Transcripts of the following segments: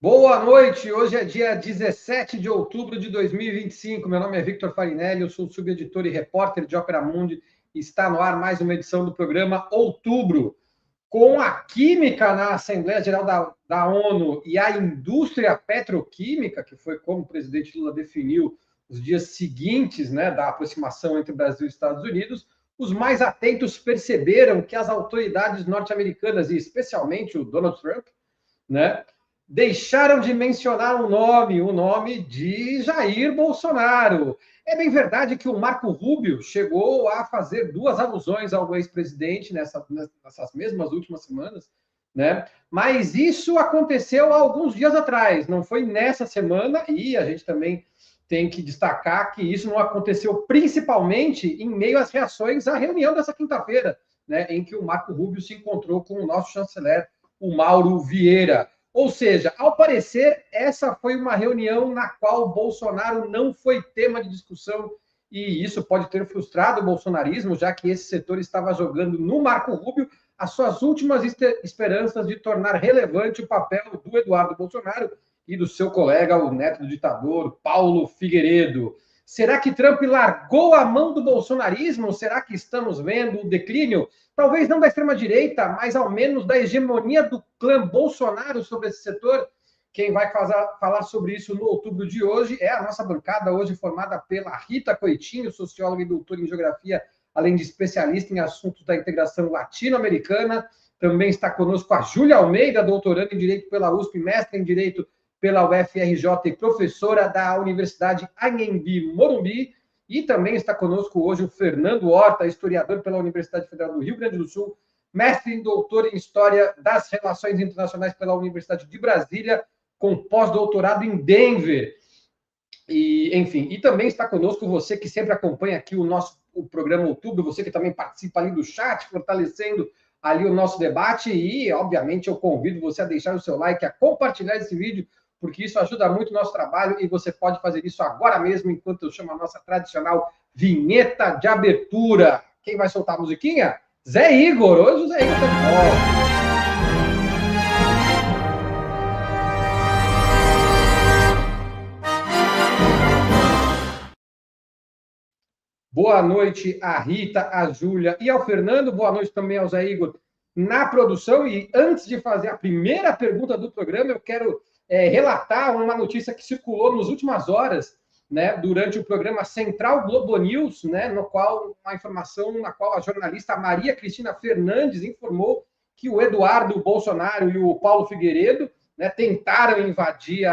Boa noite, hoje é dia 17 de outubro de 2025. Meu nome é Victor Farinelli, eu sou subeditor e repórter de Ópera Mundi. Está no ar mais uma edição do programa Outubro. Com a química na Assembleia Geral da ONU e a indústria petroquímica, que foi como o presidente Lula definiu os dias seguintes, né, da aproximação entre Brasil e Estados Unidos, os mais atentos perceberam que as autoridades norte-americanas, e especialmente o Donald Trump, né, deixaram de mencionar o nome de Jair Bolsonaro. É bem verdade que o Marco Rubio chegou a fazer duas alusões ao ex-presidente nessas mesmas últimas semanas, né? Mas isso aconteceu há alguns dias atrás, não foi nessa semana, e a gente também tem que destacar que isso não aconteceu principalmente em meio às reações à reunião dessa quinta-feira, né, em que o Marco Rubio se encontrou com o nosso chanceler, o Mauro Vieira. Ou seja, ao parecer, essa foi uma reunião na qual o Bolsonaro não foi tema de discussão, e isso pode ter frustrado o bolsonarismo, já que esse setor estava jogando no Marco Rubio as suas últimas esperanças de tornar relevante o papel do Eduardo Bolsonaro e do seu colega, o neto do ditador, Paulo Figueiredo. Será que Trump largou a mão do bolsonarismo? Será que estamos vendo o declínio? Talvez não da extrema-direita, mas ao menos da hegemonia do clã Bolsonaro sobre esse setor. Quem vai falar sobre isso no outubro de hoje é a nossa bancada, hoje formada pela Rita Coitinho, socióloga e doutora em geografia, além de especialista em assuntos da integração latino-americana. Também está conosco a Júlia Almeida, doutoranda em Direito pela USP, mestre em Direito pela UFRJ e professora da Universidade Anhembi Morumbi. E também está conosco hoje o Fernando Horta, historiador pela Universidade Federal do Rio Grande do Sul, mestre e doutor em História das Relações Internacionais pela Universidade de Brasília, com pós-doutorado em Denver. E, enfim, e também está conosco você que sempre acompanha aqui o programa Outubro, você que também participa ali do chat, fortalecendo ali o nosso debate. E, obviamente, eu convido você a deixar o seu like, a compartilhar esse vídeo, porque isso ajuda muito o nosso trabalho e você pode fazer isso agora mesmo, enquanto eu chamo a nossa tradicional vinheta de abertura. Quem vai soltar a musiquinha? Zé Igor. Hoje o Zé Igor está de volta. Boa noite a Rita, a Júlia e ao Fernando. Boa noite também ao Zé Igor na produção. E antes de fazer a primeira pergunta do programa, eu quero relatar uma notícia que circulou nas últimas horas, né, durante o programa Central Globo News, né, no qual uma informação na qual a jornalista Maria Cristina Fernandes informou que o Eduardo Bolsonaro e o Paulo Figueiredo, né, tentaram invadir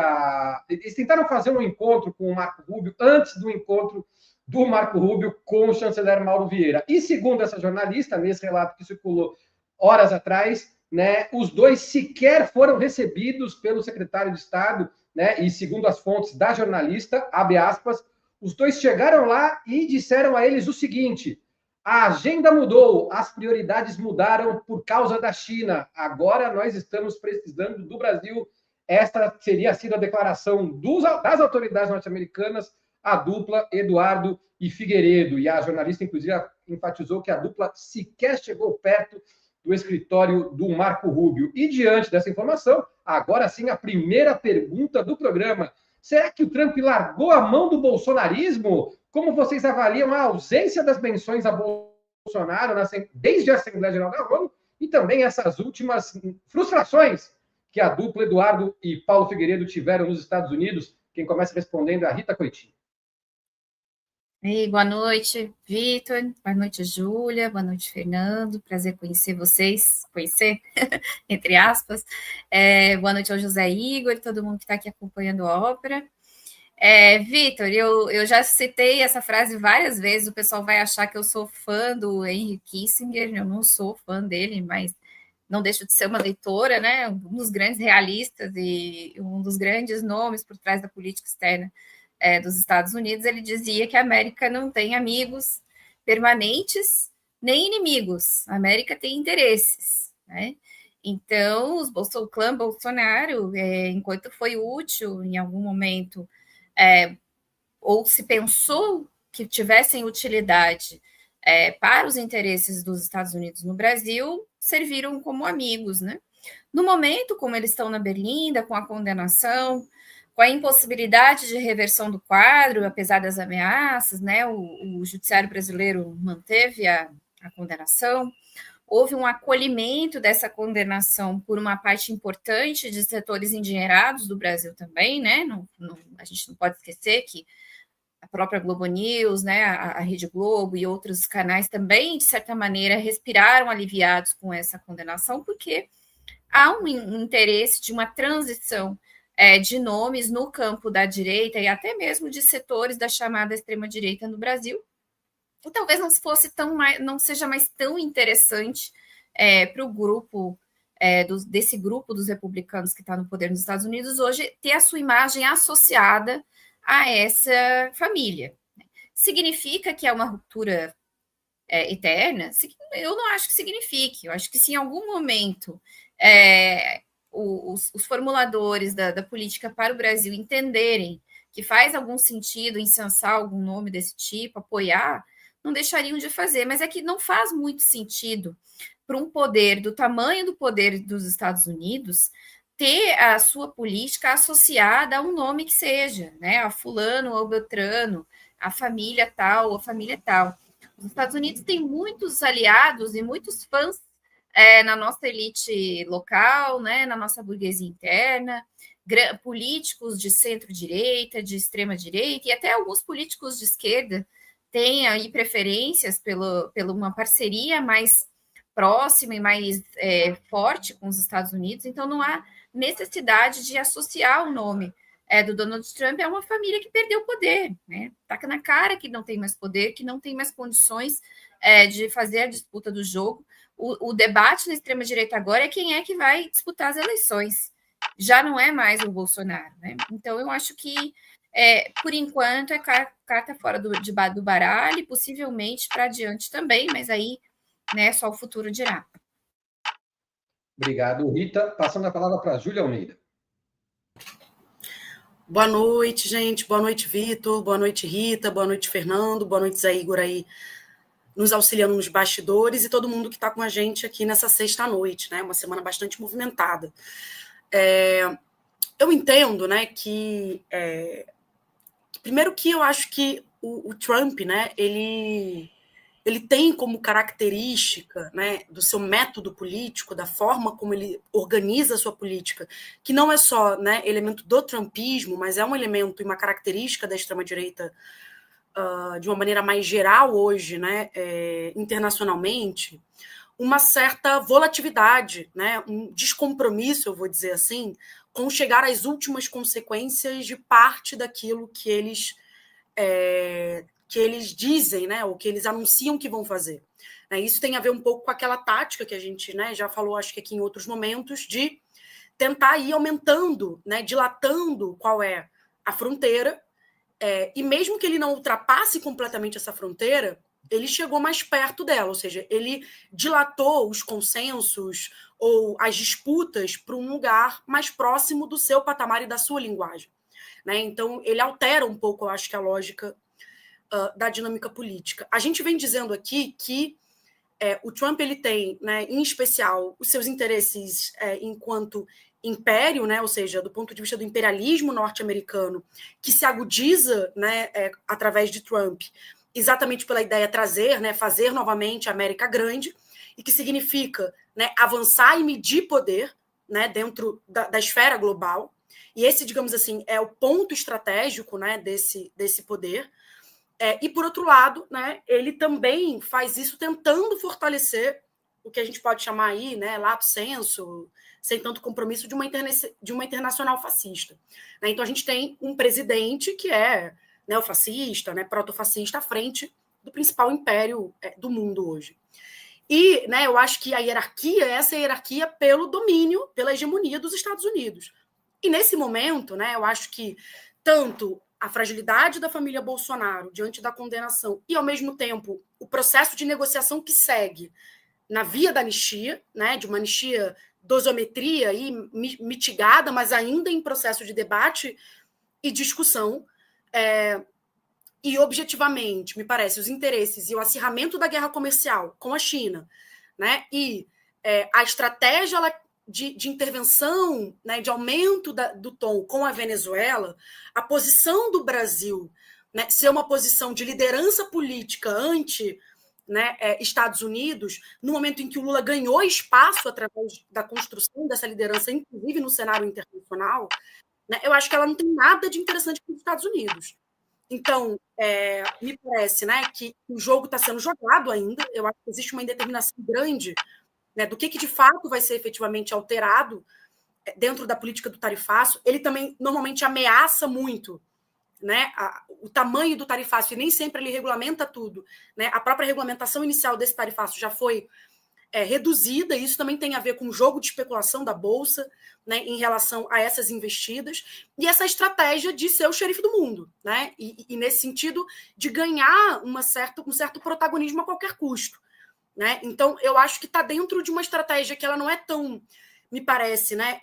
eles tentaram fazer um encontro com o Marco Rubio antes do encontro do Marco Rubio com o chanceler Mauro Vieira. E segundo essa jornalista, nesse relato que circulou horas atrás, né, os dois sequer foram recebidos pelo secretário de Estado, né, e segundo as fontes da jornalista, abre aspas, os dois chegaram lá e disseram a eles o seguinte: a agenda mudou, as prioridades mudaram por causa da China, agora nós estamos precisando do Brasil. Esta teria sido a declaração das autoridades norte-americanas, a dupla Eduardo e Figueiredo. E a jornalista, inclusive, enfatizou que a dupla sequer chegou perto do escritório do Marco Rubio. E diante dessa informação, agora sim a primeira pergunta do programa. Será que o Trump largou a mão do bolsonarismo? Como vocês avaliam a ausência das menções a Bolsonaro desde a Assembleia Geral da ONU e também essas últimas frustrações que a dupla Eduardo e Paulo Figueiredo tiveram nos Estados Unidos? Quem começa respondendo é a Rita Coitinho. Ei, boa noite, Vitor. Boa noite, Júlia. Boa noite, Fernando. Prazer conhecer vocês, entre aspas. Boa noite ao José Igor e todo mundo que está aqui acompanhando a ópera. Vitor, eu já citei essa frase várias vezes. O pessoal vai achar que eu sou fã do Henry Kissinger. Eu não sou fã dele, mas não deixo de ser uma leitora, né? Um dos grandes realistas e um dos grandes nomes por trás da política externa dos Estados Unidos. Ele dizia que a América não tem amigos permanentes nem inimigos. A América tem interesses, né? Então, o clã Bolsonaro, enquanto foi útil em algum momento, ou se pensou que tivessem utilidade para os interesses dos Estados Unidos no Brasil, serviram como amigos, né? No momento, como eles estão na berlinda, com a condenação, com a impossibilidade de reversão do quadro, apesar das ameaças, né, o judiciário brasileiro manteve a condenação, houve um acolhimento dessa condenação por uma parte importante de setores endinheirados do Brasil também, né, a gente não pode esquecer que a própria Globo News, né, a Rede Globo e outros canais também, de certa maneira, respiraram aliviados com essa condenação, porque há um interesse de uma transição de nomes no campo da direita e até mesmo de setores da chamada extrema-direita no Brasil. E talvez não seja mais tão interessante para o grupo, desse grupo dos republicanos que está no poder nos Estados Unidos hoje, ter a sua imagem associada a essa família. Significa que é uma ruptura eterna? Eu não acho que signifique. Eu acho que se em algum momento os formuladores da política para o Brasil entenderem que faz algum sentido incensar algum nome desse tipo, apoiar, não deixariam de fazer. Mas é que não faz muito sentido para um poder do tamanho do poder dos Estados Unidos ter a sua política associada a um nome que seja, né? A fulano ou beltrano, a família tal ou a família tal. Os Estados Unidos têm muitos aliados e muitos fãs na nossa elite local, né, na nossa burguesia interna, políticos de centro-direita, de extrema-direita, e até alguns políticos de esquerda têm aí preferências pela uma parceria mais próxima e mais forte com os Estados Unidos, então não há necessidade de associar o nome do Donald Trump a uma família que perdeu o poder, né? Tá na cara que não tem mais poder, que não tem mais condições de fazer a disputa do jogo. O debate na extrema-direita agora é quem é que vai disputar as eleições. Já não é mais o Bolsonaro, né? Então, eu acho que, por enquanto, é carta fora do baralho, possivelmente para adiante também, mas aí, né, só o futuro dirá. Obrigado, Rita. Passando a palavra para a Júlia Almeida. Boa noite, gente. Boa noite, Vitor. Boa noite, Rita. Boa noite, Fernando. Boa noite, Zé Igor aí, nos auxiliando nos bastidores e todo mundo que está com a gente aqui nessa sexta-noite, né? Uma semana bastante movimentada. Eu entendo, né, que primeiro que eu acho que o Trump, né, ele tem como característica, né, do seu método político, da forma como ele organiza a sua política, que não é só, né, elemento do trumpismo, mas é um elemento e uma característica da extrema-direita de uma maneira mais geral hoje, né, internacionalmente, uma certa volatilidade, né, um descompromisso, eu vou dizer assim, com chegar às últimas consequências de parte daquilo que eles dizem, né, ou que eles anunciam que vão fazer. Isso tem a ver um pouco com aquela tática que a gente, né, já falou, acho que aqui em outros momentos, de tentar ir aumentando, né, dilatando qual é a fronteira, e mesmo que ele não ultrapasse completamente essa fronteira, ele chegou mais perto dela, ou seja, ele dilatou os consensos ou as disputas para um lugar mais próximo do seu patamar e da sua linguagem. Né? Então, ele altera um pouco, eu acho que a lógica da dinâmica política. A gente vem dizendo aqui que o Trump ele tem, né, em especial, os seus interesses enquanto império, né, ou seja, do ponto de vista do imperialismo norte-americano, que se agudiza, né, através de Trump, exatamente pela ideia de trazer, né, fazer novamente a América grande, e que significa, né, avançar e medir poder, né, dentro da esfera global. E esse, digamos assim, é o ponto estratégico, né, desse poder. E, por outro lado, né, ele também faz isso tentando fortalecer o que a gente pode chamar aí, né, lato sensu, sem tanto compromisso, de uma internacional fascista. Né? Então, a gente tem um presidente que é neofascista, né, protofascista, à frente do principal império do mundo hoje. E, né, eu acho que essa é a hierarquia pelo domínio, pela hegemonia dos Estados Unidos. E, nesse momento, né, eu acho que tanto a fragilidade da família Bolsonaro diante da condenação e, ao mesmo tempo, o processo de negociação que segue na via da anistia, né, de uma anistia dosometria aí, mitigada, mas ainda em processo de debate e discussão, e objetivamente, me parece, os interesses e o acirramento da guerra comercial com a China, né, e a estratégia de intervenção, né, de aumento do tom com a Venezuela, a posição do Brasil, né, ser uma posição de liderança política ante, né, Estados Unidos, no momento em que o Lula ganhou espaço através da construção dessa liderança, inclusive no cenário internacional, né, eu acho que ela não tem nada de interessante para os Estados Unidos. Então, me parece, né, que o jogo está sendo jogado ainda, eu acho que existe uma indeterminação grande, né, do que de fato vai ser efetivamente alterado dentro da política do tarifaço. Ele também normalmente ameaça muito, né, o tamanho do tarifaço, e nem sempre ele regulamenta tudo, né? A própria regulamentação inicial desse tarifaço já foi reduzida, e isso também tem a ver com o jogo de especulação da Bolsa, né, em relação a essas investidas, e essa estratégia de ser o xerife do mundo, né? E nesse sentido de ganhar um certo protagonismo a qualquer custo, né? Então, eu acho que está dentro de uma estratégia que ela não é tão, me parece, né,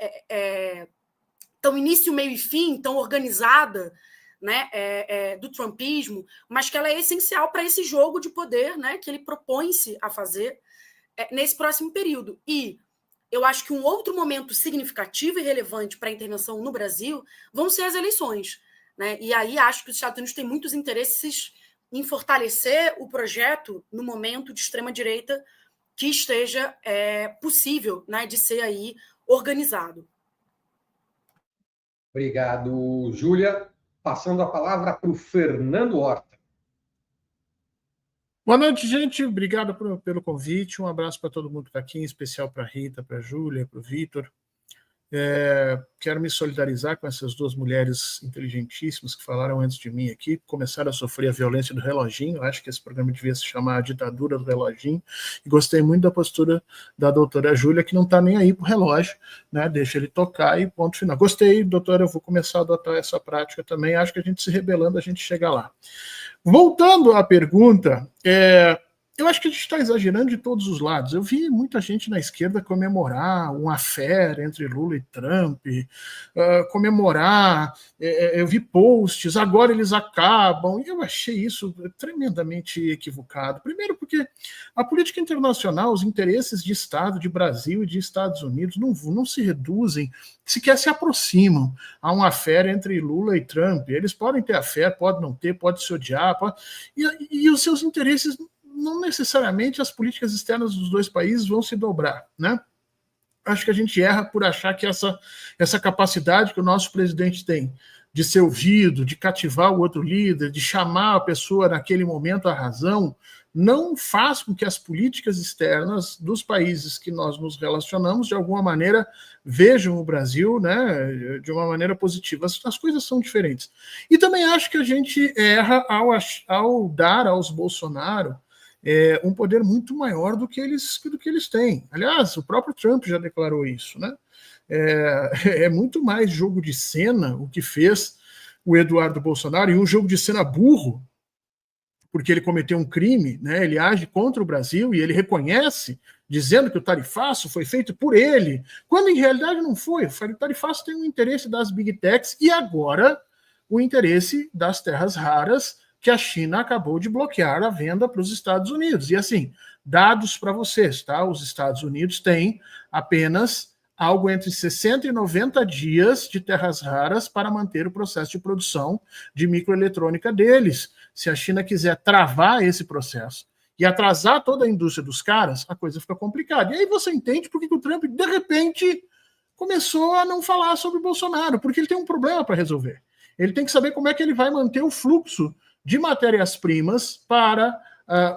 tão início, meio e fim, tão organizada, né, do trumpismo, mas que ela é essencial para esse jogo de poder, né, que ele propõe-se a fazer nesse próximo período. E eu acho que um outro momento significativo e relevante para a intervenção no Brasil vão ser as eleições, né? E aí acho que os Estados Unidos têm muitos interesses em fortalecer o projeto no momento de extrema-direita que esteja possível, né, de ser aí organizado. Obrigado, Júlia. Passando a palavra para o Fernando Horta. Boa noite, gente. Obrigado pelo convite. Um abraço para todo mundo que está aqui, em especial para a Rita, para a Júlia, para o Vitor. Quero me solidarizar com essas duas mulheres inteligentíssimas que falaram antes de mim aqui, começaram a sofrer a violência do reloginho. Acho que esse programa devia se chamar A Ditadura do Reloginho, e gostei muito da postura da doutora Júlia, que não está nem aí para o relógio, né? Deixa ele tocar e ponto final. Gostei, doutora, eu vou começar a adotar essa prática também. Acho que a gente se rebelando, a gente chega lá. Voltando à pergunta, eu acho que a gente está exagerando de todos os lados. Eu vi muita gente na esquerda comemorar um affair entre Lula e Trump, comemorar, eu vi posts, agora eles acabam, e eu achei isso tremendamente equivocado. Primeiro porque a política internacional, os interesses de Estado, de Brasil e de Estados Unidos não se reduzem, sequer se aproximam a um affair entre Lula e Trump. Eles podem ter affair, podem não ter, podem se odiar, e os seus interesses, não necessariamente as políticas externas dos dois países vão se dobrar, né? Acho que a gente erra por achar que essa capacidade que o nosso presidente tem de ser ouvido, de cativar o outro líder, de chamar a pessoa naquele momento à razão, não faz com que as políticas externas dos países que nós nos relacionamos, de alguma maneira, vejam o Brasil, né, de uma maneira positiva. As coisas são diferentes. E também acho que a gente erra ao dar aos Bolsonaro um poder muito maior do que eles têm. Aliás, o próprio Trump já declarou isso, né? É muito mais jogo de cena o que fez o Eduardo Bolsonaro, e um jogo de cena burro, porque ele cometeu um crime, né? Ele age contra o Brasil e ele reconhece, dizendo que o tarifaço foi feito por ele, quando em realidade não foi. O tarifaço tem um interesse das Big Techs e agora o interesse das terras raras, que a China acabou de bloquear a venda para os Estados Unidos. E assim, dados para vocês, tá? Os Estados Unidos têm apenas algo entre 60 e 90 dias de terras raras para manter o processo de produção de microeletrônica deles. Se a China quiser travar esse processo e atrasar toda a indústria dos caras, a coisa fica complicada. E aí você entende por que o Trump, de repente, começou a não falar sobre o Bolsonaro, porque ele tem um problema para resolver. Ele tem que saber como é que ele vai manter o fluxo de matérias-primas para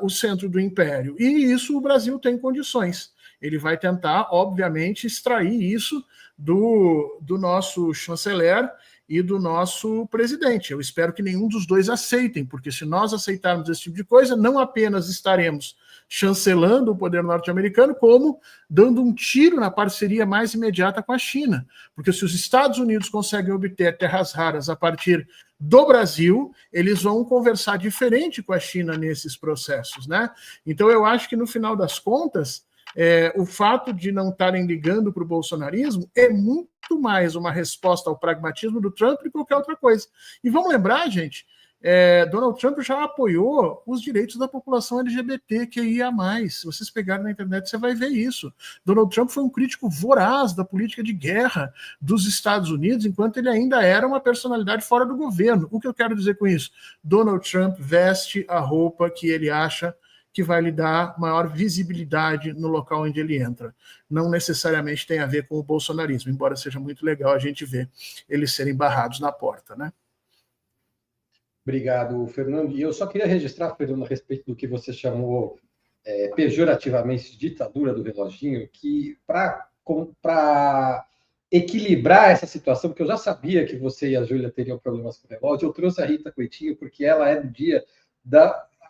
o centro do império. E isso o Brasil tem condições. Ele vai tentar, obviamente, extrair isso do nosso chanceler e do nosso presidente. Eu espero que nenhum dos dois aceitem, porque se nós aceitarmos esse tipo de coisa, não apenas estaremos chancelando o poder norte-americano, como dando um tiro na parceria mais imediata com a China. Porque se os Estados Unidos conseguem obter terras raras a partir do Brasil, eles vão conversar diferente com a China nesses processos, né? Então eu acho que no final das contas, o fato de não estarem ligando para o bolsonarismo é muito mais uma resposta ao pragmatismo do Trump do que qualquer outra coisa. E vamos lembrar, gente, Donald Trump já apoiou os direitos da população LGBTQIA+. Se vocês pegarem na internet, você vai ver isso. Donald Trump foi um crítico voraz da política de guerra dos Estados Unidos, enquanto ele ainda era uma personalidade fora do governo. O que eu quero dizer com isso? Donald Trump veste a roupa que ele acha que vai lhe dar maior visibilidade no local onde ele entra. Não necessariamente tem a ver com o bolsonarismo, embora seja muito legal a gente ver eles serem barrados na porta, né? Obrigado, Fernando. E eu só queria registrar, Fernando, a respeito do que você chamou pejorativamente de ditadura do reloginho, que para equilibrar essa situação, porque eu já sabia que você e a Júlia teriam problemas com o relógio, eu trouxe a Rita Coitinho, porque ela é do dia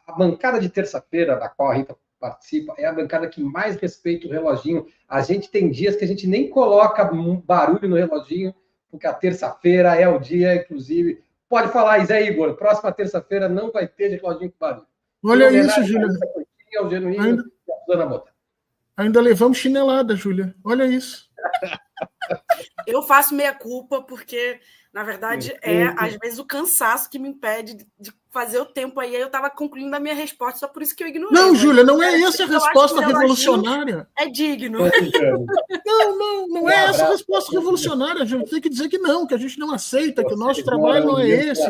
a bancada de terça-feira, da qual a Rita participa, é a bancada que mais respeita o reloginho. A gente tem dias que a gente nem coloca barulho no reloginho, porque a terça-feira é o dia, inclusive... Pode falar, Zé Igor, próxima terça-feira não vai ter reloginho com barulho. Olha isso, Júlia. Ainda levamos chinelada, Júlia. Olha isso. Eu faço meia-culpa porque, na verdade, às vezes o cansaço que me impede de fazer o tempo aí. Eu estava concluindo a minha resposta, só por isso que eu ignorei. Não, Júlia, não é essa a resposta revolucionária. É digno. Não é essa a resposta revolucionária, Júlia. Tem que dizer que não, que a gente não aceita, que o nosso trabalho não é esse.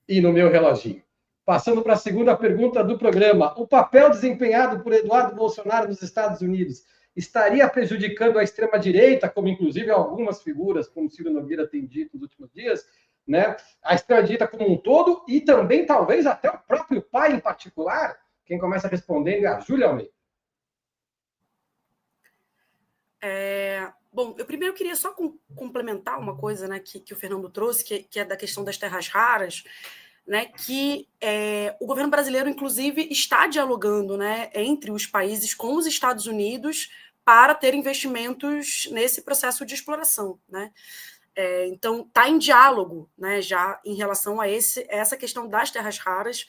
E no meu reloginho. Passando para a segunda pergunta do programa. O papel desempenhado por Eduardo Bolsonaro nos Estados Unidos estaria prejudicando a extrema-direita, como inclusive algumas figuras, como Ciro Nogueira tem dito nos últimos dias, né? A extrema-direita como um todo e também, talvez, até o próprio pai em particular? Quem começa respondendo é a Júlia Almeida. Bom, eu primeiro queria só complementar uma coisa, né, que o Fernando trouxe, que é da questão das terras raras, né, que o governo brasileiro, inclusive, está dialogando, né, entre os países com os Estados Unidos para ter investimentos nesse processo de exploração, né? Então, está em diálogo, né, já em relação a essa questão das terras raras,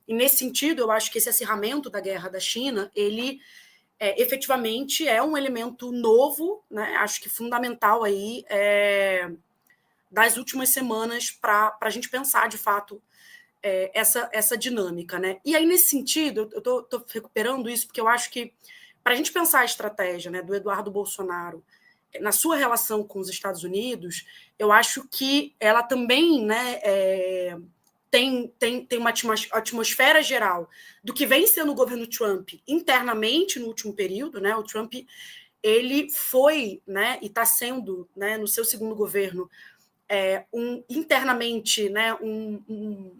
e nesse sentido, eu acho que esse acirramento da guerra da China, ele efetivamente é um elemento novo, né, acho que fundamental aí das últimas semanas para a gente pensar, de fato, essa dinâmica, né? E aí, nesse sentido, eu estou recuperando isso, porque eu acho que, para a gente pensar a estratégia, né, do Eduardo Bolsonaro na sua relação com os Estados Unidos, eu acho que ela também, né, tem uma atmosfera geral do que vem sendo o governo Trump internamente no último período, né? O Trump, ele foi, né, e está sendo, né, no seu segundo governo, internamente, né, um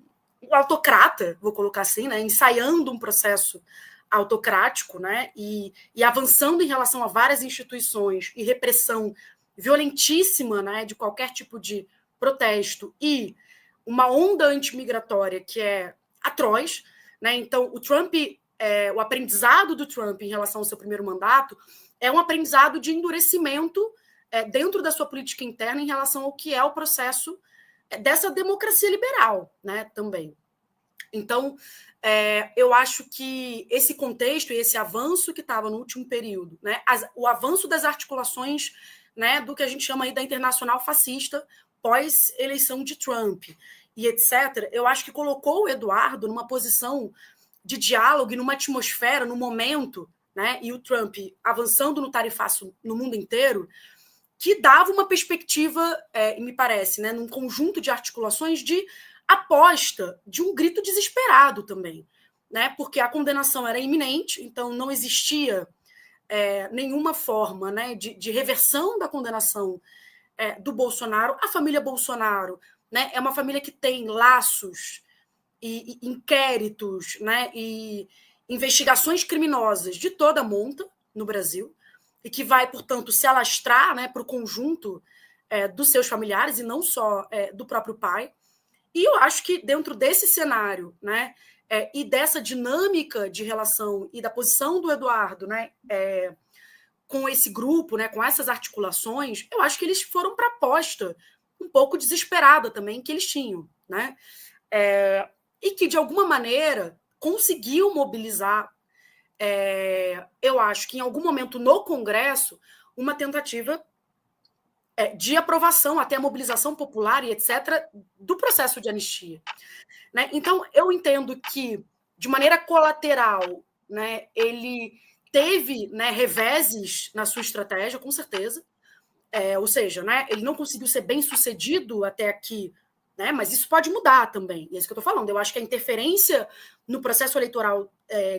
autocrata, vou colocar assim, né, ensaiando um processo autocrático, né, e avançando em relação a várias instituições e repressão violentíssima, né, de qualquer tipo de protesto e uma onda antimigratória que é atroz, né? Então, o aprendizado do Trump em relação ao seu primeiro mandato é um aprendizado de endurecimento dentro da sua política interna em relação ao que é o processo dessa democracia liberal, né, também. Então, eu acho que esse contexto e esse avanço que estava no último período, né, o avanço das articulações, né, do que a gente chama aí da internacional fascista pós-eleição de Trump e etc., eu acho que colocou o Eduardo numa posição de diálogo e numa atmosfera, no momento, né, e o Trump avançando no tarifaço no mundo inteiro, que dava uma perspectiva, me parece, né, num conjunto de articulações de aposta de um grito desesperado também, né, porque a condenação era iminente, então não existia nenhuma forma, né, de reversão da condenação do Bolsonaro. A família Bolsonaro, né, é uma família que tem laços e inquéritos, né, e investigações criminosas de toda a monta no Brasil, e que vai, portanto, se alastrar, né, para o conjunto dos seus familiares e não só do próprio pai. E eu acho que dentro desse cenário, né, e dessa dinâmica de relação e da posição do Eduardo, né, com esse grupo, né, com essas articulações, eu acho que eles foram para a aposta um pouco desesperada também que eles tinham, né, e que, de alguma maneira, conseguiu mobilizar, eu acho que em algum momento no Congresso, uma tentativa de aprovação, até a mobilização popular e etc., do processo de anistia. Né? Então, eu entendo que, de maneira colateral, né, ele teve, né, reveses na sua estratégia, com certeza, ou seja, né, ele não conseguiu ser bem sucedido até aqui, né, mas isso pode mudar também, e é isso que eu estou falando. Eu acho que a interferência no processo eleitoral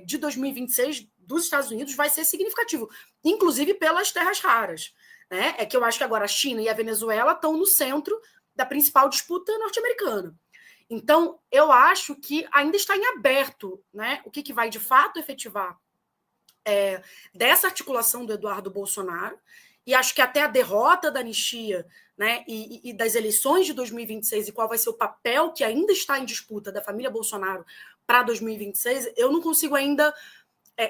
de 2026 dos Estados Unidos vai ser significativo, inclusive pelas terras raras. Né? É que eu acho que agora a China e a Venezuela estão no centro da principal disputa norte-americana. Então, eu acho que ainda está em aberto, né, o que vai de fato efetivar dessa articulação do Eduardo Bolsonaro, e acho que até a derrota da anistia, né, e das eleições de 2026 e qual vai ser o papel que ainda está em disputa da família Bolsonaro para 2026, eu não consigo ainda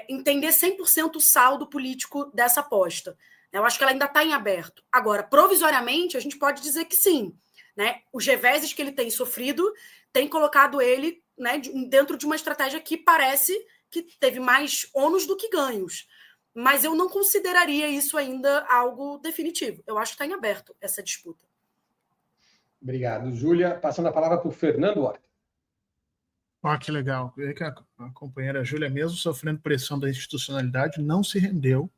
entender 100% o saldo político dessa aposta. Eu acho que ela ainda está em aberto. Agora, provisoriamente, a gente pode dizer que sim. Né? Os reveses que ele tem sofrido têm colocado ele, né, dentro de uma estratégia que parece que teve mais ônus do que ganhos. Mas eu não consideraria isso ainda algo definitivo. Eu acho que está em aberto essa disputa. Obrigado, Júlia. Passando a palavra para o Fernando Horta. Que legal. A companheira Júlia, mesmo sofrendo pressão da institucionalidade, não se rendeu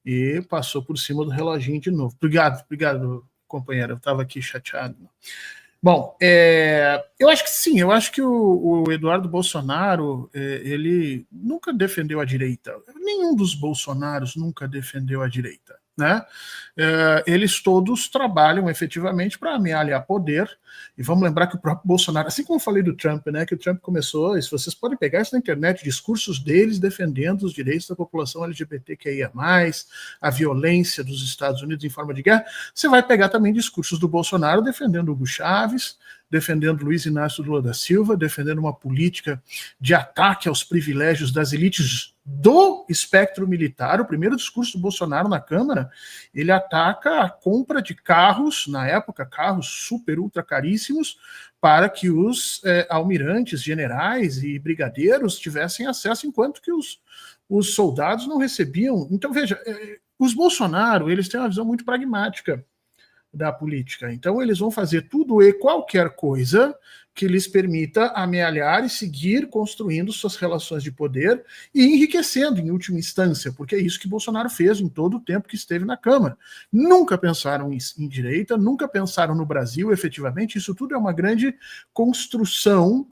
e passou por cima do reloginho de novo. Obrigado, companheira. Eu estava aqui chateado. Bom, eu acho que sim, eu acho que o Eduardo Bolsonaro, ele nunca defendeu a direita. Nenhum dos Bolsonaros nunca defendeu a direita. Né? Eles todos trabalham efetivamente para amealhar poder, e vamos lembrar que o próprio Bolsonaro, assim como eu falei do Trump, né, que o Trump começou, se vocês podem pegar isso na internet, discursos deles defendendo os direitos da população LGBTQIA+, a violência dos Estados Unidos em forma de guerra, você vai pegar também discursos do Bolsonaro defendendo Hugo Chávez, defendendo Luiz Inácio Lula da Silva, defendendo uma política de ataque aos privilégios das elites do espectro militar. O primeiro discurso do Bolsonaro na Câmara, ele ataca a compra de carros, na época, carros super, ultra caríssimos, para que os almirantes, generais e brigadeiros tivessem acesso, enquanto que os soldados não recebiam. Então, veja, os Bolsonaro, eles têm uma visão muito pragmática da política. Então, eles vão fazer tudo e qualquer coisa que lhes permita amealhar e seguir construindo suas relações de poder e enriquecendo em última instância, porque é isso que Bolsonaro fez em todo o tempo que esteve na Câmara. Nunca pensaram em direita, nunca pensaram no Brasil, efetivamente. Isso tudo é uma grande construção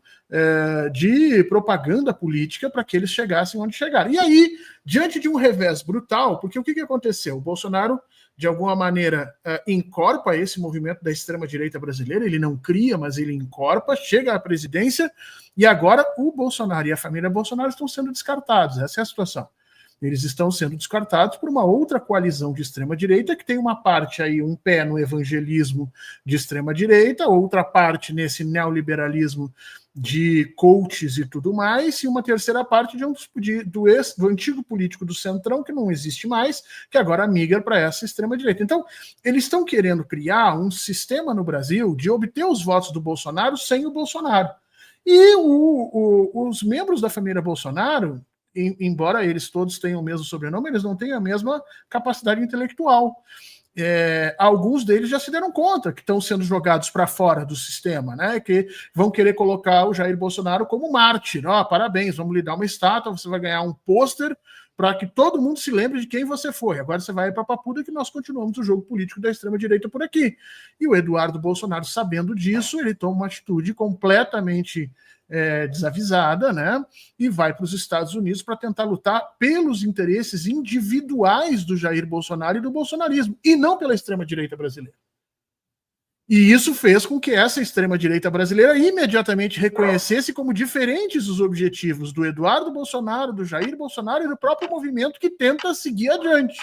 de propaganda política para que eles chegassem onde chegaram. E aí, diante de um revés brutal, porque o que aconteceu? O Bolsonaro, de alguma maneira, encorpa esse movimento da extrema-direita brasileira, ele não cria, mas ele encorpa, chega à presidência, e agora o Bolsonaro e a família Bolsonaro estão sendo descartados. Essa é a situação. Eles estão sendo descartados por uma outra coalizão de extrema-direita, que tem uma parte aí, um pé no evangelismo de extrema-direita, outra parte nesse neoliberalismo de coaches e tudo mais, e uma terceira parte do antigo político do Centrão, que não existe mais, que agora migra para essa extrema-direita. Então, eles estão querendo criar um sistema no Brasil de obter os votos do Bolsonaro sem o Bolsonaro. E os membros da família Bolsonaro, embora eles todos tenham o mesmo sobrenome, eles não têm a mesma capacidade intelectual. Alguns deles já se deram conta que estão sendo jogados para fora do sistema, né? Que vão querer colocar o Jair Bolsonaro como mártir. Parabéns, vamos lhe dar uma estátua, você vai ganhar um pôster para que todo mundo se lembre de quem você foi. Agora você vai para a papuda que nós continuamos o jogo político da extrema-direita por aqui. E o Eduardo Bolsonaro, sabendo disso, ele toma uma atitude completamente desavisada, né? E vai para os Estados Unidos para tentar lutar pelos interesses individuais do Jair Bolsonaro e do bolsonarismo, e não pela extrema-direita brasileira. E isso fez com que essa extrema-direita brasileira imediatamente reconhecesse como diferentes os objetivos do Eduardo Bolsonaro, do Jair Bolsonaro e do próprio movimento que tenta seguir adiante.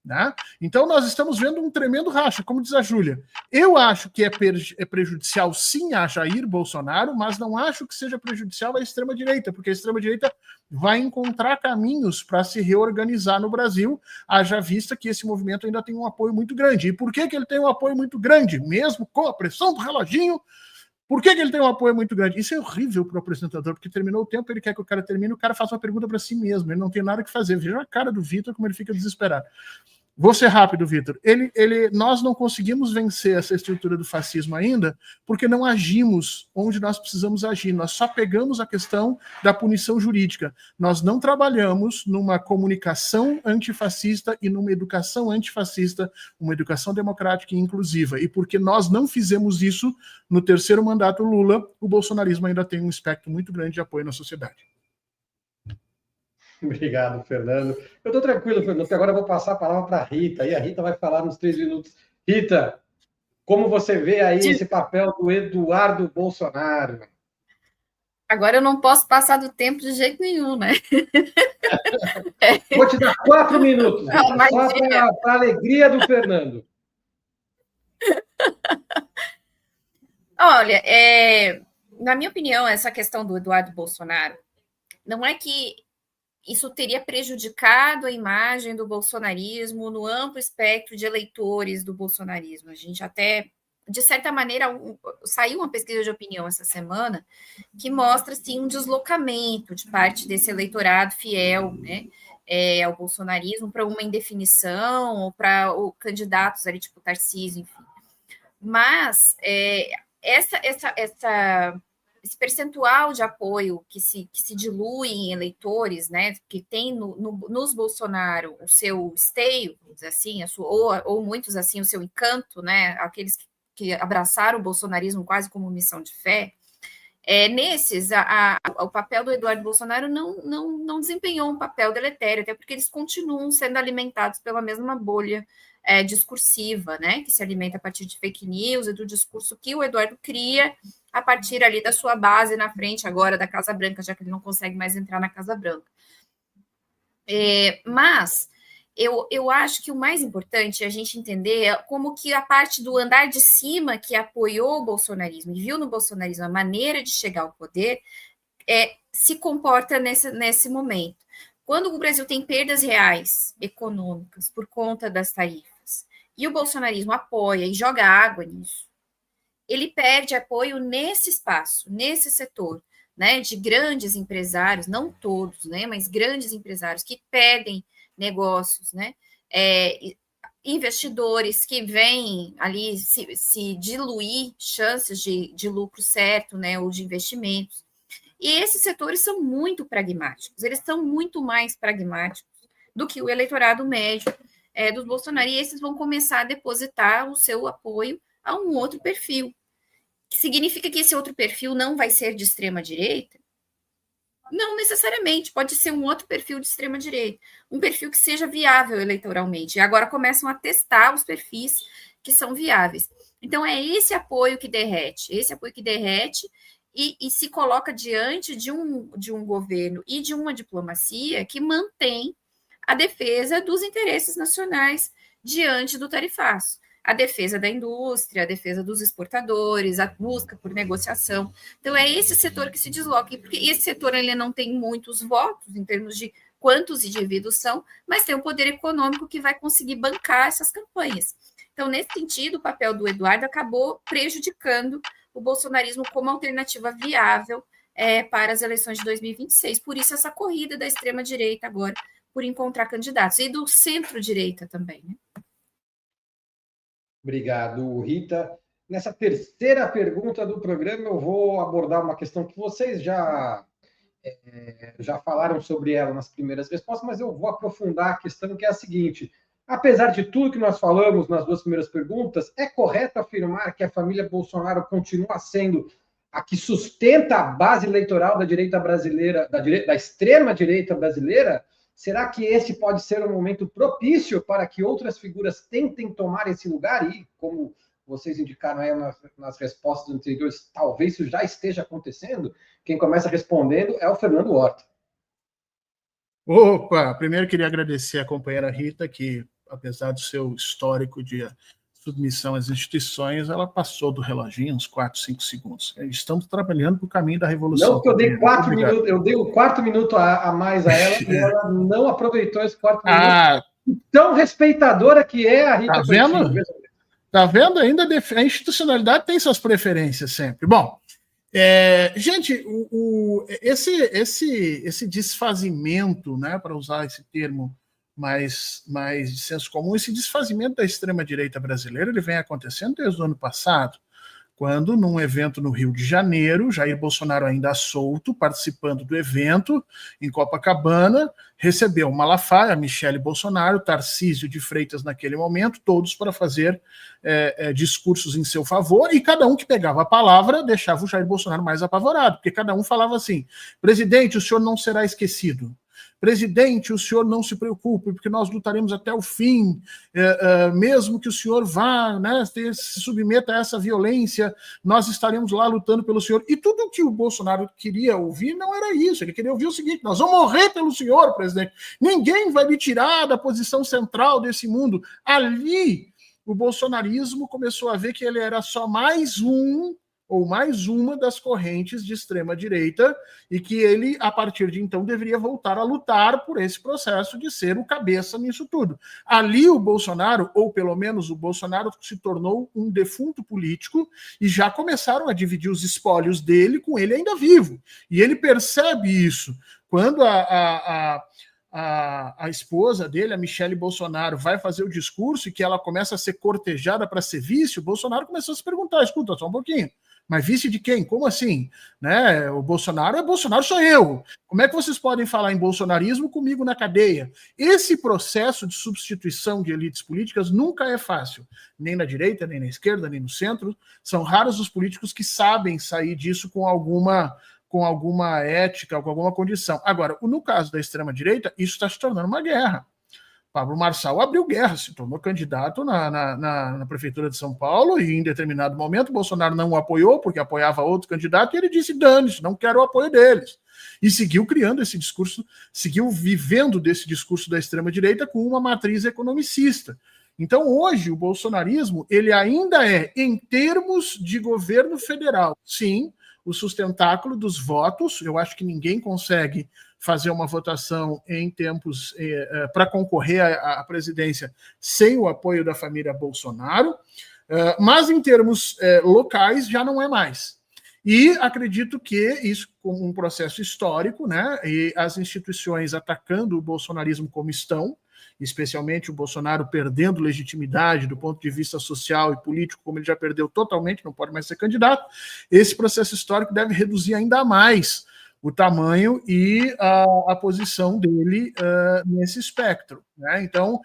Né? Então nós estamos vendo um tremendo racha, como diz a Júlia. Eu acho que é prejudicial sim a Jair Bolsonaro, mas não acho que seja prejudicial à extrema-direita, porque a extrema-direita vai encontrar caminhos para se reorganizar no Brasil, haja vista que esse movimento ainda tem um apoio muito grande. E por que ele tem um apoio muito grande? Mesmo com a pressão do reloginho, por que ele tem um apoio muito grande? Isso é horrível para o apresentador, porque terminou o tempo, ele quer que o cara termine, o cara faça uma pergunta para si mesmo, ele não tem nada que fazer. Veja a cara do Vitor, como ele fica desesperado. Vou ser rápido, Vitor. Nós não conseguimos vencer essa estrutura do fascismo ainda porque não agimos onde nós precisamos agir. Nós só pegamos a questão da punição jurídica. Nós não trabalhamos numa comunicação antifascista e numa educação antifascista, uma educação democrática e inclusiva. E porque nós não fizemos isso no terceiro mandato Lula, o bolsonarismo ainda tem um espectro muito grande de apoio na sociedade. Obrigado, Fernando. Eu estou tranquilo, Fernando, porque agora eu vou passar a palavra para a Rita, e a Rita vai falar nos 3 minutos. Rita, como você vê aí esse papel do Eduardo Bolsonaro? Agora eu não posso passar do tempo de jeito nenhum, né? Vou te dar 4 minutos, Rita, só para a alegria do Fernando. Olha, na minha opinião, essa questão do Eduardo Bolsonaro, não é que isso teria prejudicado a imagem do bolsonarismo no amplo espectro de eleitores do bolsonarismo. A gente até, de certa maneira, saiu uma pesquisa de opinião essa semana que mostra, assim, um deslocamento de parte desse eleitorado fiel, né, ao bolsonarismo para uma indefinição ou para candidatos ali, tipo Tarcísio, enfim. Mas esse percentual de apoio que se dilui em eleitores, né, que tem nos Bolsonaro o seu esteio, vamos dizer assim, ou muitos assim, o seu encanto, né, aqueles que abraçaram o bolsonarismo quase como missão de fé, nesses, o papel do Eduardo Bolsonaro não desempenhou um papel deletério, até porque eles continuam sendo alimentados pela mesma bolha discursiva, né, que se alimenta a partir de fake news e do discurso que o Eduardo cria a partir ali da sua base na frente agora da Casa Branca, já que ele não consegue mais entrar na Casa Branca. Mas eu acho que o mais importante é a gente entender como que a parte do andar de cima que apoiou o bolsonarismo e viu no bolsonarismo a maneira de chegar ao poder se comporta nesse momento. Quando o Brasil tem perdas reais econômicas por conta das tarifas e o bolsonarismo apoia e joga água nisso, ele perde apoio nesse espaço, nesse setor, né, de grandes empresários, não todos, né, mas grandes empresários que pedem negócios, né, investidores que vêm ali se diluir chances de lucro certo, né, ou de investimentos. E esses setores são muito pragmáticos, eles são muito mais pragmáticos do que o eleitorado médio dos bolsonaristas, e esses vão começar a depositar o seu apoio a um outro perfil. Significa que esse outro perfil não vai ser de extrema-direita? Não necessariamente, pode ser um outro perfil de extrema-direita, um perfil que seja viável eleitoralmente. E agora começam a testar os perfis que são viáveis. Então, é esse apoio que derrete e se coloca diante de um governo e de uma diplomacia que mantém a defesa dos interesses nacionais diante do tarifaço. A defesa da indústria, a defesa dos exportadores, a busca por negociação. Então, é esse setor que se desloca, porque esse setor ele não tem muitos votos em termos de quantos indivíduos são, mas tem um poder econômico que vai conseguir bancar essas campanhas. Então, nesse sentido, o papel do Eduardo acabou prejudicando o bolsonarismo como alternativa viável para as eleições de 2026. Por isso, essa corrida da extrema-direita agora por encontrar candidatos, e do centro-direita também, né? Obrigado, Rita. Nessa terceira pergunta do programa, eu vou abordar uma questão que vocês já falaram sobre ela nas primeiras respostas, mas eu vou aprofundar a questão, que é a seguinte: apesar de tudo que nós falamos nas 2 primeiras perguntas, é correto afirmar que a família Bolsonaro continua sendo a que sustenta a base eleitoral da direita brasileira, da extrema-direita brasileira? Será que esse pode ser um momento propício para que outras figuras tentem tomar esse lugar? E, como vocês indicaram aí nas respostas anteriores, talvez isso já esteja acontecendo? Quem começa respondendo é o Fernando Horta. Opa! Primeiro queria agradecer a companheira Rita, que, apesar do seu histórico de submissão às instituições, ela passou do reloginho uns 4, 5 segundos. Estamos trabalhando para o caminho da revolução. Não, porque eu dei 4 minutos, eu dei o 4 minuto a mais a ela, e ela não aproveitou esse 4 minutos. Tão respeitadora que é a Rita. Tá vendo? Tá vendo? Ainda a institucionalidade tem suas preferências sempre. Bom, gente, esse desfazimento, né, para usar esse termo de senso comum. Esse desfazimento da extrema-direita brasileira ele vem acontecendo desde o ano passado, quando, num evento no Rio de Janeiro, Jair Bolsonaro ainda solto, participando do evento em Copacabana, recebeu Malafaia, Michele Bolsonaro, Tarcísio de Freitas naquele momento, todos para fazer discursos em seu favor, e cada um que pegava a palavra deixava o Jair Bolsonaro mais apavorado, porque cada um falava assim: presidente, o senhor não será esquecido. Presidente, o senhor não se preocupe, porque nós lutaremos até o fim, mesmo que o senhor vá, né, se submeta a essa violência, nós estaremos lá lutando pelo senhor. E tudo que o Bolsonaro queria ouvir não era isso, ele queria ouvir o seguinte: nós vamos morrer pelo senhor, presidente, ninguém vai me tirar da posição central desse mundo. Ali, o bolsonarismo começou a ver que ele era só mais um ou mais uma das correntes de extrema-direita, e que ele, a partir de então, deveria voltar a lutar por esse processo de ser o cabeça nisso tudo. Ali o Bolsonaro, ou pelo menos o Bolsonaro, se tornou um defunto político, e já começaram a dividir os espólios dele com ele ainda vivo. E ele percebe isso. Quando a esposa dele, a Michele Bolsonaro, vai fazer o discurso e que ela começa a ser cortejada para ser vice, o Bolsonaro começou a se perguntar: escuta, só um pouquinho, mas vice de quem? Como assim? Né? O Bolsonaro sou eu. Como é que vocês podem falar em bolsonarismo comigo na cadeia? Esse processo de substituição de elites políticas nunca é fácil, nem na direita, nem na esquerda, nem no centro. São raros os políticos que sabem sair disso com alguma ética, com alguma condição. Agora, no caso da extrema-direita, isso está se tornando uma guerra. Pablo Marçal abriu guerra, se tornou candidato na Prefeitura de São Paulo, e em determinado momento Bolsonaro não o apoiou, porque apoiava outro candidato, e ele disse: dane-se, não quero o apoio deles. E seguiu criando esse discurso, seguiu vivendo desse discurso da extrema-direita com uma matriz economicista. Então, hoje, o bolsonarismo, ele ainda é, em termos de governo federal, sim, o sustentáculo dos votos. Eu acho que ninguém consegue fazer uma votação em tempos para concorrer à presidência sem o apoio da família Bolsonaro, mas em termos locais já não é mais. E acredito que isso, como um processo histórico, né, e as instituições atacando o bolsonarismo como estão, especialmente o Bolsonaro perdendo legitimidade do ponto de vista social e político, como ele já perdeu totalmente, não pode mais ser candidato, esse processo histórico deve reduzir ainda mais o tamanho e a posição dele nesse espectro, né? Então,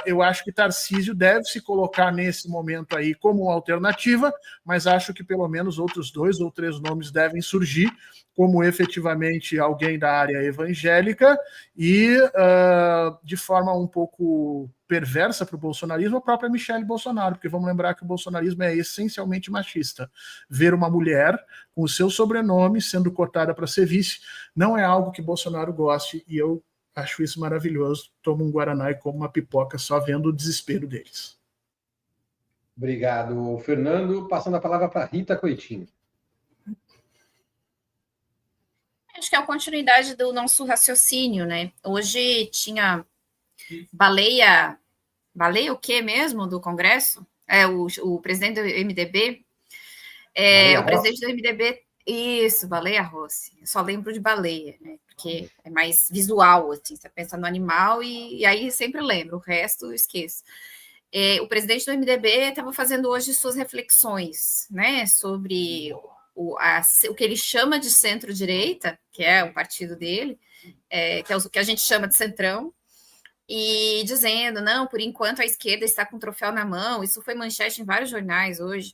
eu acho que Tarcísio deve se colocar nesse momento aí como uma alternativa, mas acho que pelo menos outros 2 ou 3 nomes devem surgir, como efetivamente alguém da área evangélica e, de forma um pouco perversa para o bolsonarismo, a própria Michele Bolsonaro, porque vamos lembrar que o bolsonarismo é essencialmente machista. Ver uma mulher com o seu sobrenome sendo cotada para ser vice não é algo que Bolsonaro goste, e eu acho isso maravilhoso. Tomo um guaraná e como uma pipoca só vendo o desespero deles. Obrigado, Fernando. Passando a palavra para Rita Coitinho. Acho que é a continuidade do nosso raciocínio, né? Hoje tinha baleia o quê mesmo do Congresso? O presidente do MDB. O presidente do MDB, isso, Baleia Rossi. Eu só lembro de baleia, né? Porque é mais visual, assim, você pensa no animal e aí sempre lembro, o resto eu esqueço. O presidente do MDB estava fazendo hoje suas reflexões, né, sobre o que ele chama de centro-direita, que é o partido dele, que é o que a gente chama de centrão, e dizendo, não, por enquanto a esquerda está com o troféu na mão. Isso foi manchete em vários jornais hoje,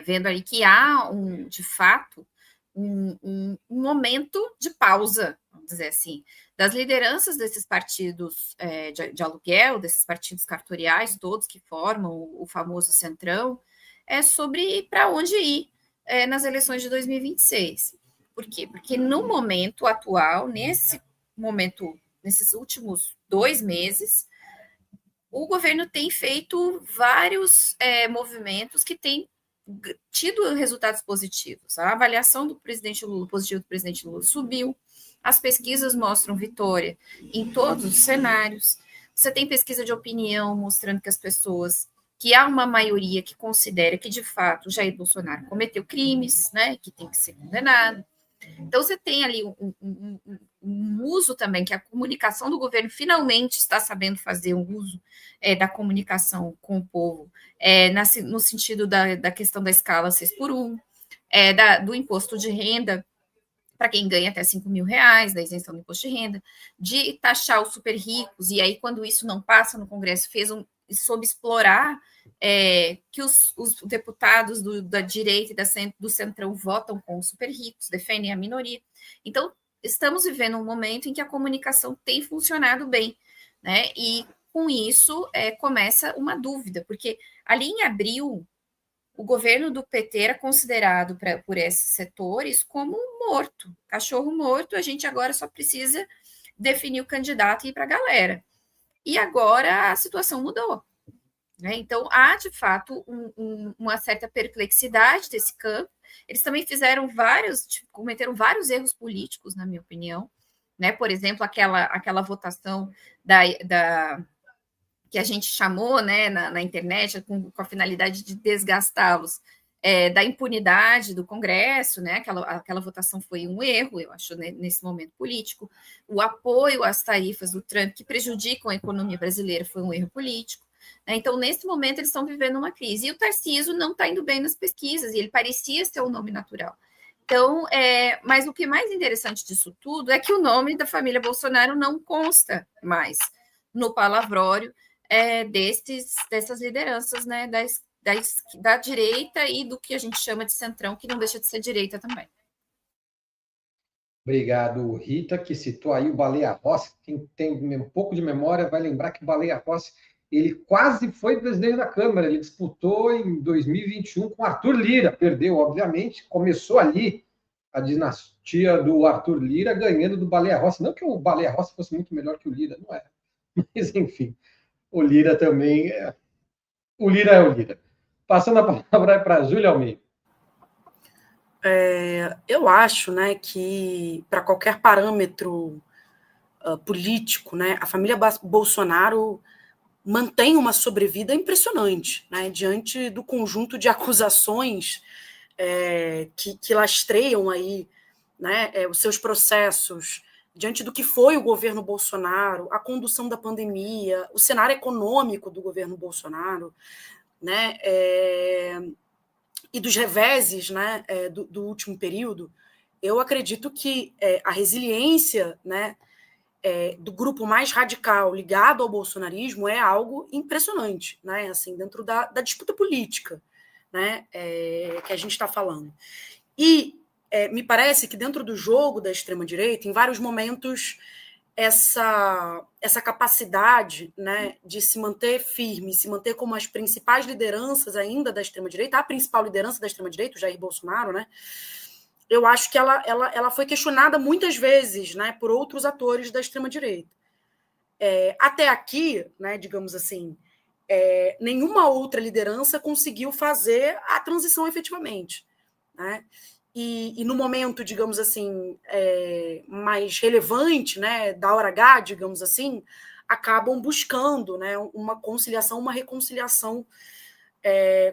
vendo ali que há, de fato, um momento de pausa, vamos dizer assim, das lideranças desses partidos de aluguel, desses partidos cartoriais, todos que formam o famoso centrão, sobre para onde ir nas eleições de 2026. Por quê? Porque no momento atual, nesses últimos 2 meses, o governo tem feito vários movimentos que têm tido resultados positivos. A avaliação do presidente Lula, positivo do presidente Lula, subiu. As pesquisas mostram vitória em todos os cenários. Você tem pesquisa de opinião mostrando que há uma maioria que considera que, de fato, Jair Bolsonaro cometeu crimes, né, que tem que ser condenado. Então, você tem ali um uso também, que a comunicação do governo finalmente está sabendo fazer um uso da comunicação com o povo, no sentido da questão da escala 6x1, do imposto de renda, para quem ganha até R$5.000, da isenção do imposto de renda, de taxar os super ricos, e aí quando isso não passa no Congresso, soube explorar que os deputados da direita e do centrão votam com os super ricos, defendem a minoria. Então, estamos vivendo um momento em que a comunicação tem funcionado bem, né? E com isso começa uma dúvida, porque ali em abril, o governo do PT era considerado por esses setores como morto, cachorro morto, a gente agora só precisa definir o candidato e ir para a galera. E agora a situação mudou, né? Então, há, de fato, uma certa perplexidade desse campo. Eles também cometeram vários erros políticos, na minha opinião, né? Por exemplo, aquela votação que a gente chamou, né, na internet, com a finalidade de desgastá-los, da impunidade do Congresso, né? Aquela votação foi um erro, eu acho, né, nesse momento político. O apoio às tarifas do Trump, que prejudicam a economia brasileira, foi um erro político. Né? Então, nesse momento, eles estão vivendo uma crise. E o Tarcísio não está indo bem nas pesquisas, e ele parecia ser o nome natural. Então, mas o que é mais interessante disso tudo é que o nome da família Bolsonaro não consta mais no palavrório dessas lideranças, né, da direita e do que a gente chama de centrão, que não deixa de ser direita também. Obrigado, Rita, que citou aí o Baleia Rossi. Quem tem um pouco de memória vai lembrar que o Baleia Rossi ele quase foi presidente da Câmara. Ele disputou em 2021 com Arthur Lira. Perdeu, obviamente. Começou ali a dinastia do Arthur Lira ganhando do Baleia Rossi. Não que o Baleia Rossi fosse muito melhor que o Lira, não era. Mas, enfim, o Lira também... O Lira é o Lira. Passando a palavra para a Júlia Almeida. Eu acho, né, que para qualquer parâmetro político, né, a família Bolsonaro mantém uma sobrevida impressionante, né, diante do conjunto de acusações que lastreiam aí, né, os seus processos, diante do que foi o governo Bolsonaro, a condução da pandemia, o cenário econômico do governo Bolsonaro, né, e dos reveses, né, do último período. Eu acredito que a resiliência, né, do grupo mais radical ligado ao bolsonarismo é algo impressionante, né, assim, dentro da disputa política, né, que a gente está falando. E me parece que dentro do jogo da extrema-direita, em vários momentos, essa capacidade, né, de se manter firme, se manter como as principais lideranças ainda da extrema-direita, a principal liderança da extrema-direita, o Jair Bolsonaro, né, eu acho que ela foi questionada muitas vezes, né, por outros atores da extrema-direita. Até aqui, né, digamos assim, nenhuma outra liderança conseguiu fazer a transição efetivamente, né? E no momento, digamos assim, mais relevante, né, da hora H, digamos assim, acabam buscando, né, uma conciliação, uma reconciliação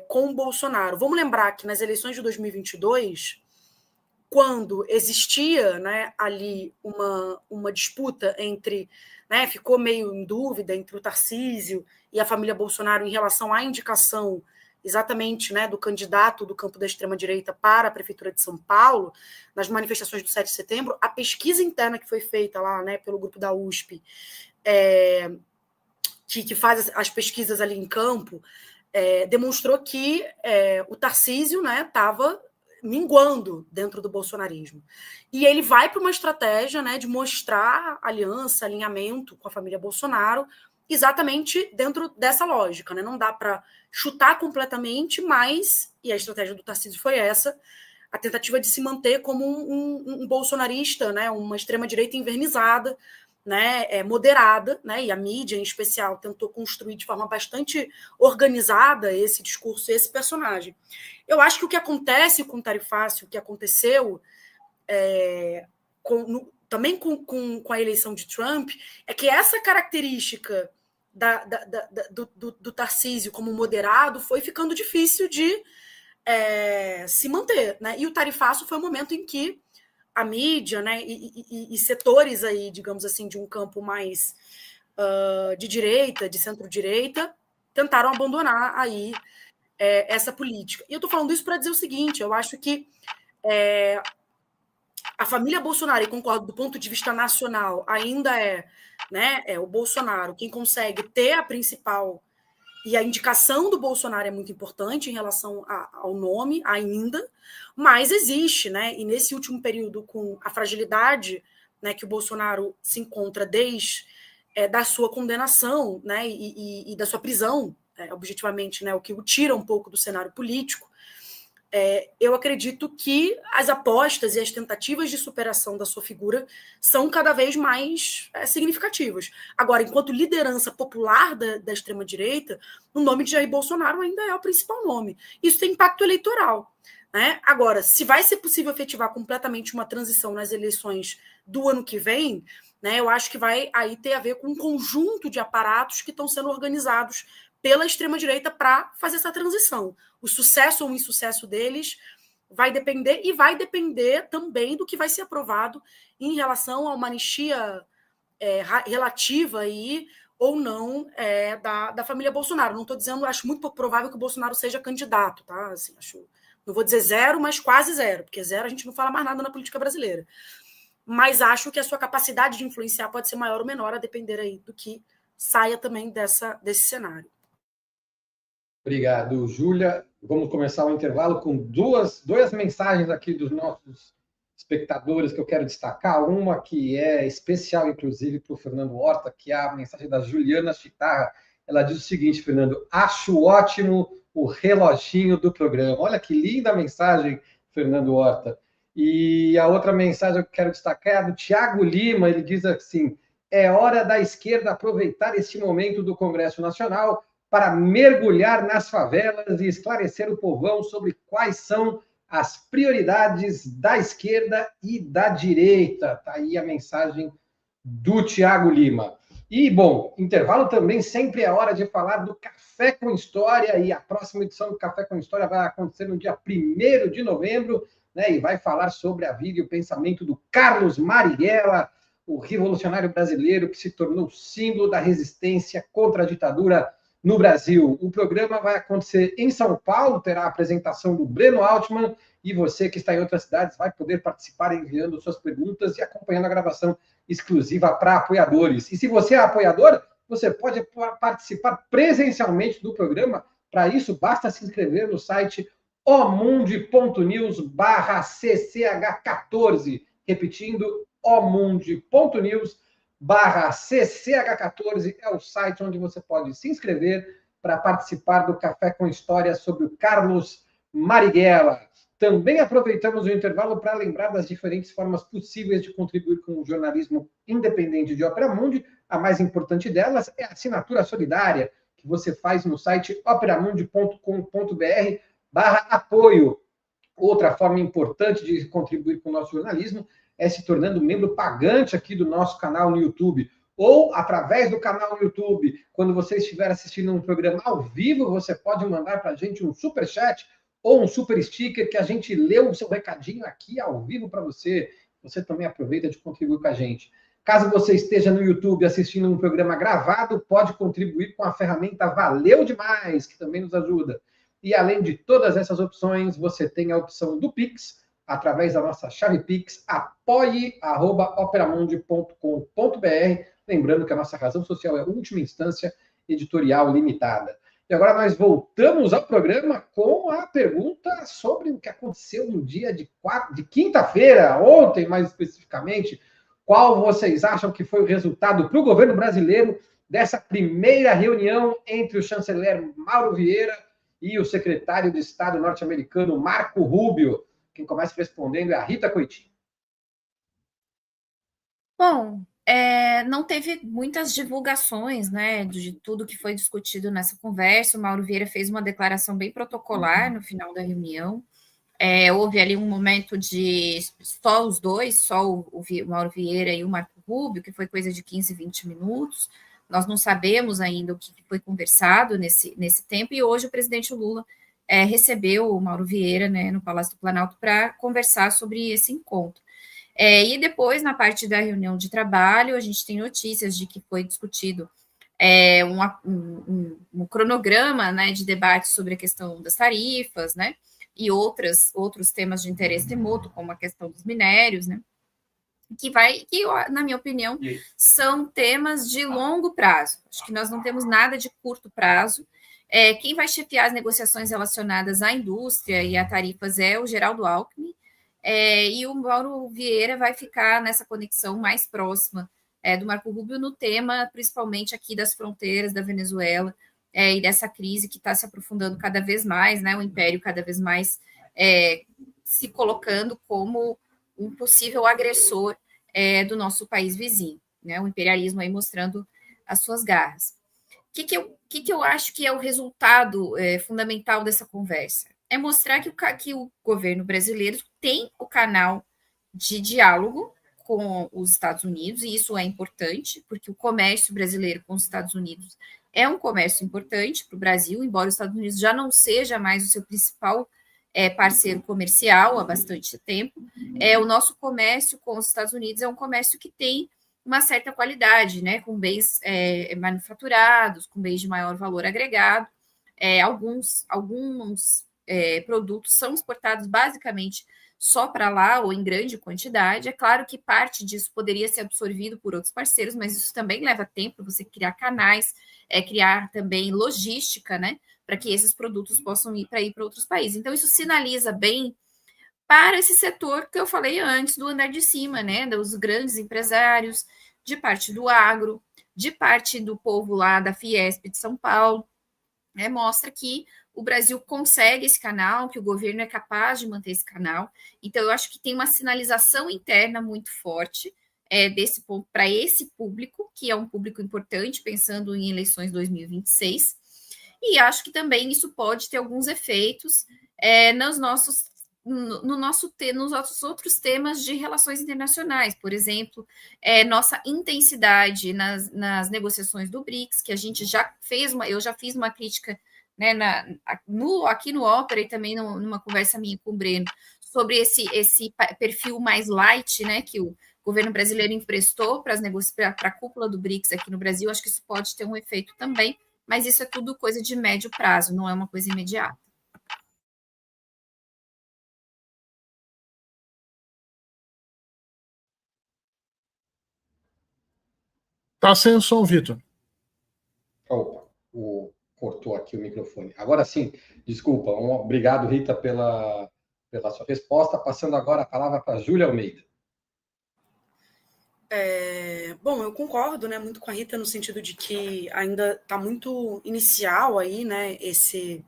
com o Bolsonaro. Vamos lembrar que nas eleições de 2022, quando existia, né, ali uma disputa entre, né, ficou meio em dúvida entre o Tarcísio e a família Bolsonaro em relação à indicação exatamente, né, do candidato do campo da extrema-direita para a Prefeitura de São Paulo, nas manifestações do 7 de setembro, a pesquisa interna que foi feita lá, né, pelo grupo da USP, que faz as pesquisas ali em campo, demonstrou que o Tarcísio, né, estava minguando dentro do bolsonarismo. E ele vai para uma estratégia, né, de mostrar aliança, alinhamento com a família Bolsonaro, exatamente dentro dessa lógica, né? Não dá para chutar completamente, mas, e a estratégia do Tarcísio foi essa, a tentativa de se manter como um bolsonarista, né? Uma extrema-direita invernizada, né? Moderada, né? E a mídia, em especial, tentou construir de forma bastante organizada esse discurso, esse personagem. Eu acho que o que acontece com o Tarifácio, o que aconteceu também com a eleição de Trump, é que essa característica do Tarcísio como moderado foi ficando difícil de se manter, né? E o Tarifácio foi o momento em que a mídia, né, e setores aí, digamos assim, de um campo mais de direita, de centro-direita, tentaram abandonar aí essa política. E eu estou falando isso para dizer o seguinte, eu acho que a família Bolsonaro, e concordo do ponto de vista nacional, ainda é o Bolsonaro quem consegue ter a principal, e a indicação do Bolsonaro é muito importante em relação ao nome ainda, mas existe, né? E nesse último período, com a fragilidade, né, que o Bolsonaro se encontra desde da sua condenação, né, e da sua prisão, objetivamente, né, o que o tira um pouco do cenário político, eu acredito que as apostas e as tentativas de superação da sua figura são cada vez mais significativas. Agora, enquanto liderança popular da extrema-direita, o nome de Jair Bolsonaro ainda é o principal nome. Isso tem impacto eleitoral, né? Agora, se vai ser possível efetivar completamente uma transição nas eleições do ano que vem, né, eu acho que vai aí ter a ver com um conjunto de aparatos que estão sendo organizados pela extrema-direita para fazer essa transição. O sucesso ou o insucesso deles vai depender também do que vai ser aprovado em relação a uma anistia relativa aí, ou não da família Bolsonaro. Não estou dizendo, acho muito pouco provável que o Bolsonaro seja candidato, tá? Assim, não vou dizer zero, mas quase zero, porque zero a gente não fala mais nada na política brasileira. Mas acho que a sua capacidade de influenciar pode ser maior ou menor, a depender aí do que saia também desse cenário. Obrigado, Júlia. Vamos começar o intervalo com duas mensagens aqui dos nossos espectadores que eu quero destacar. Uma que é especial, inclusive, para o Fernando Horta, que é a mensagem da Juliana Chitarra. Ela diz o seguinte, Fernando: acho ótimo o reloginho do programa. Olha que linda mensagem, Fernando Horta. E a outra mensagem que eu quero destacar é a do Tiago Lima. Ele diz assim: é hora da esquerda aproveitar este momento do Congresso Nacional para mergulhar nas favelas e esclarecer o povão sobre quais são as prioridades da esquerda e da direita. Está aí a mensagem do Tiago Lima. E, bom, intervalo também sempre é hora de falar do Café com História, e a próxima edição do Café com História vai acontecer no dia 1º de novembro, né, e vai falar sobre a vida e o pensamento do Carlos Marighella, o revolucionário brasileiro que se tornou símbolo da resistência contra a ditadura no Brasil. O programa vai acontecer em São Paulo, terá a apresentação do Breno Altman, e você que está em outras cidades vai poder participar enviando suas perguntas e acompanhando a gravação exclusiva para apoiadores. E se você é apoiador, você pode participar presencialmente do programa. Para isso, basta se inscrever no site omundi.news/CCH14. Repetindo, omundi.news/CCH14 é o site onde você pode se inscrever para participar do Café com História sobre o Carlos Marighella. Também aproveitamos o intervalo para lembrar das diferentes formas possíveis de contribuir com o jornalismo independente de Ópera Mundi. A mais importante delas é a assinatura solidária, que você faz no site operamundi.com.br/apoio. Outra forma importante de contribuir com o nosso jornalismo é se tornando membro pagante aqui do nosso canal no YouTube, ou através do canal no YouTube. Quando você estiver assistindo um programa ao vivo, você pode mandar para a gente um superchat ou um super sticker que a gente lê o seu recadinho aqui ao vivo para você. Você também aproveita de contribuir com a gente. Caso você esteja no YouTube assistindo um programa gravado, pode contribuir com a ferramenta Valeu Demais, que também nos ajuda. E além de todas essas opções, você tem a opção do Pix, através da nossa chave Pix, apoie@operamundi.com.br. Lembrando que a nossa razão social é última instância editorial limitada. E agora nós voltamos ao programa com a pergunta sobre o que aconteceu no dia de quinta-feira, ontem mais especificamente. Qual vocês acham que foi o resultado para o governo brasileiro dessa primeira reunião entre o chanceler Mauro Vieira e o secretário de Estado norte-americano Marco Rubio? Quem começa respondendo é a Rita Coitinho. Bom, não teve muitas divulgações, né, de tudo que foi discutido nessa conversa. O Mauro Vieira fez uma declaração bem protocolar no final da reunião. Houve ali um momento de só os dois, só o Mauro Vieira e o Marco Rubio, que foi coisa de 15, 20 minutos. Nós não sabemos ainda o que foi conversado nesse tempo, e hoje o presidente Lula recebeu o Mauro Vieira, né, no Palácio do Planalto para conversar sobre esse encontro. E depois, na parte da reunião de trabalho, a gente tem notícias de que foi discutido um cronograma, né, de debate sobre a questão das tarifas, né, e outros temas de interesse mútuo, como a questão dos minérios, né, que, na minha opinião, são temas de longo prazo. Acho que nós não temos nada de curto prazo. Quem vai chefiar as negociações relacionadas à indústria e a tarifas é o Geraldo Alckmin, e o Mauro Vieira vai ficar nessa conexão mais próxima do Marco Rubio no tema, principalmente aqui das fronteiras da Venezuela e dessa crise que está se aprofundando cada vez mais, né, o Império cada vez mais se colocando como um possível agressor do nosso país vizinho, né, o imperialismo aí mostrando as suas garras. O que eu acho que é o resultado fundamental dessa conversa? É mostrar que o governo brasileiro tem o canal de diálogo com os Estados Unidos, e isso é importante, porque o comércio brasileiro com os Estados Unidos é um comércio importante para o Brasil, embora os Estados Unidos já não seja mais o seu principal parceiro comercial há bastante tempo. O nosso comércio com os Estados Unidos é um comércio que tem uma certa qualidade, né, com bens manufaturados, com bens de maior valor agregado. Alguns produtos são exportados basicamente só para lá ou em grande quantidade. É claro que parte disso poderia ser absorvido por outros parceiros, mas isso também leva tempo, você criar canais, criar também logística, né, para que esses produtos possam ir para outros países. Então, isso sinaliza bem para esse setor que eu falei antes, do andar de cima, né, dos grandes empresários, de parte do agro, de parte do povo lá da Fiesp de São Paulo, né, mostra que o Brasil consegue esse canal, que o governo é capaz de manter esse canal. Então, eu acho que tem uma sinalização interna muito forte desse ponto para esse público, que é um público importante, pensando em eleições 2026, e acho que também isso pode ter alguns efeitos nos nossos outros temas de relações internacionais, por exemplo, nossa intensidade nas negociações do BRICS, que a gente já fez eu já fiz uma crítica, né, aqui no Ópera e também numa conversa minha com o Breno, sobre esse perfil mais light, né, que o governo brasileiro emprestou para a cúpula do BRICS aqui no Brasil. Acho que isso pode ter um efeito também, mas isso é tudo coisa de médio prazo, não é uma coisa imediata. Tá sem som, Vitor. Opa, cortou aqui o microfone. Agora sim, desculpa. Obrigado, Rita, pela sua resposta. Passando agora a palavra para a Júlia Almeida. Bom, eu concordo, né, muito com a Rita no sentido de que ainda está muito inicial aí, né, esses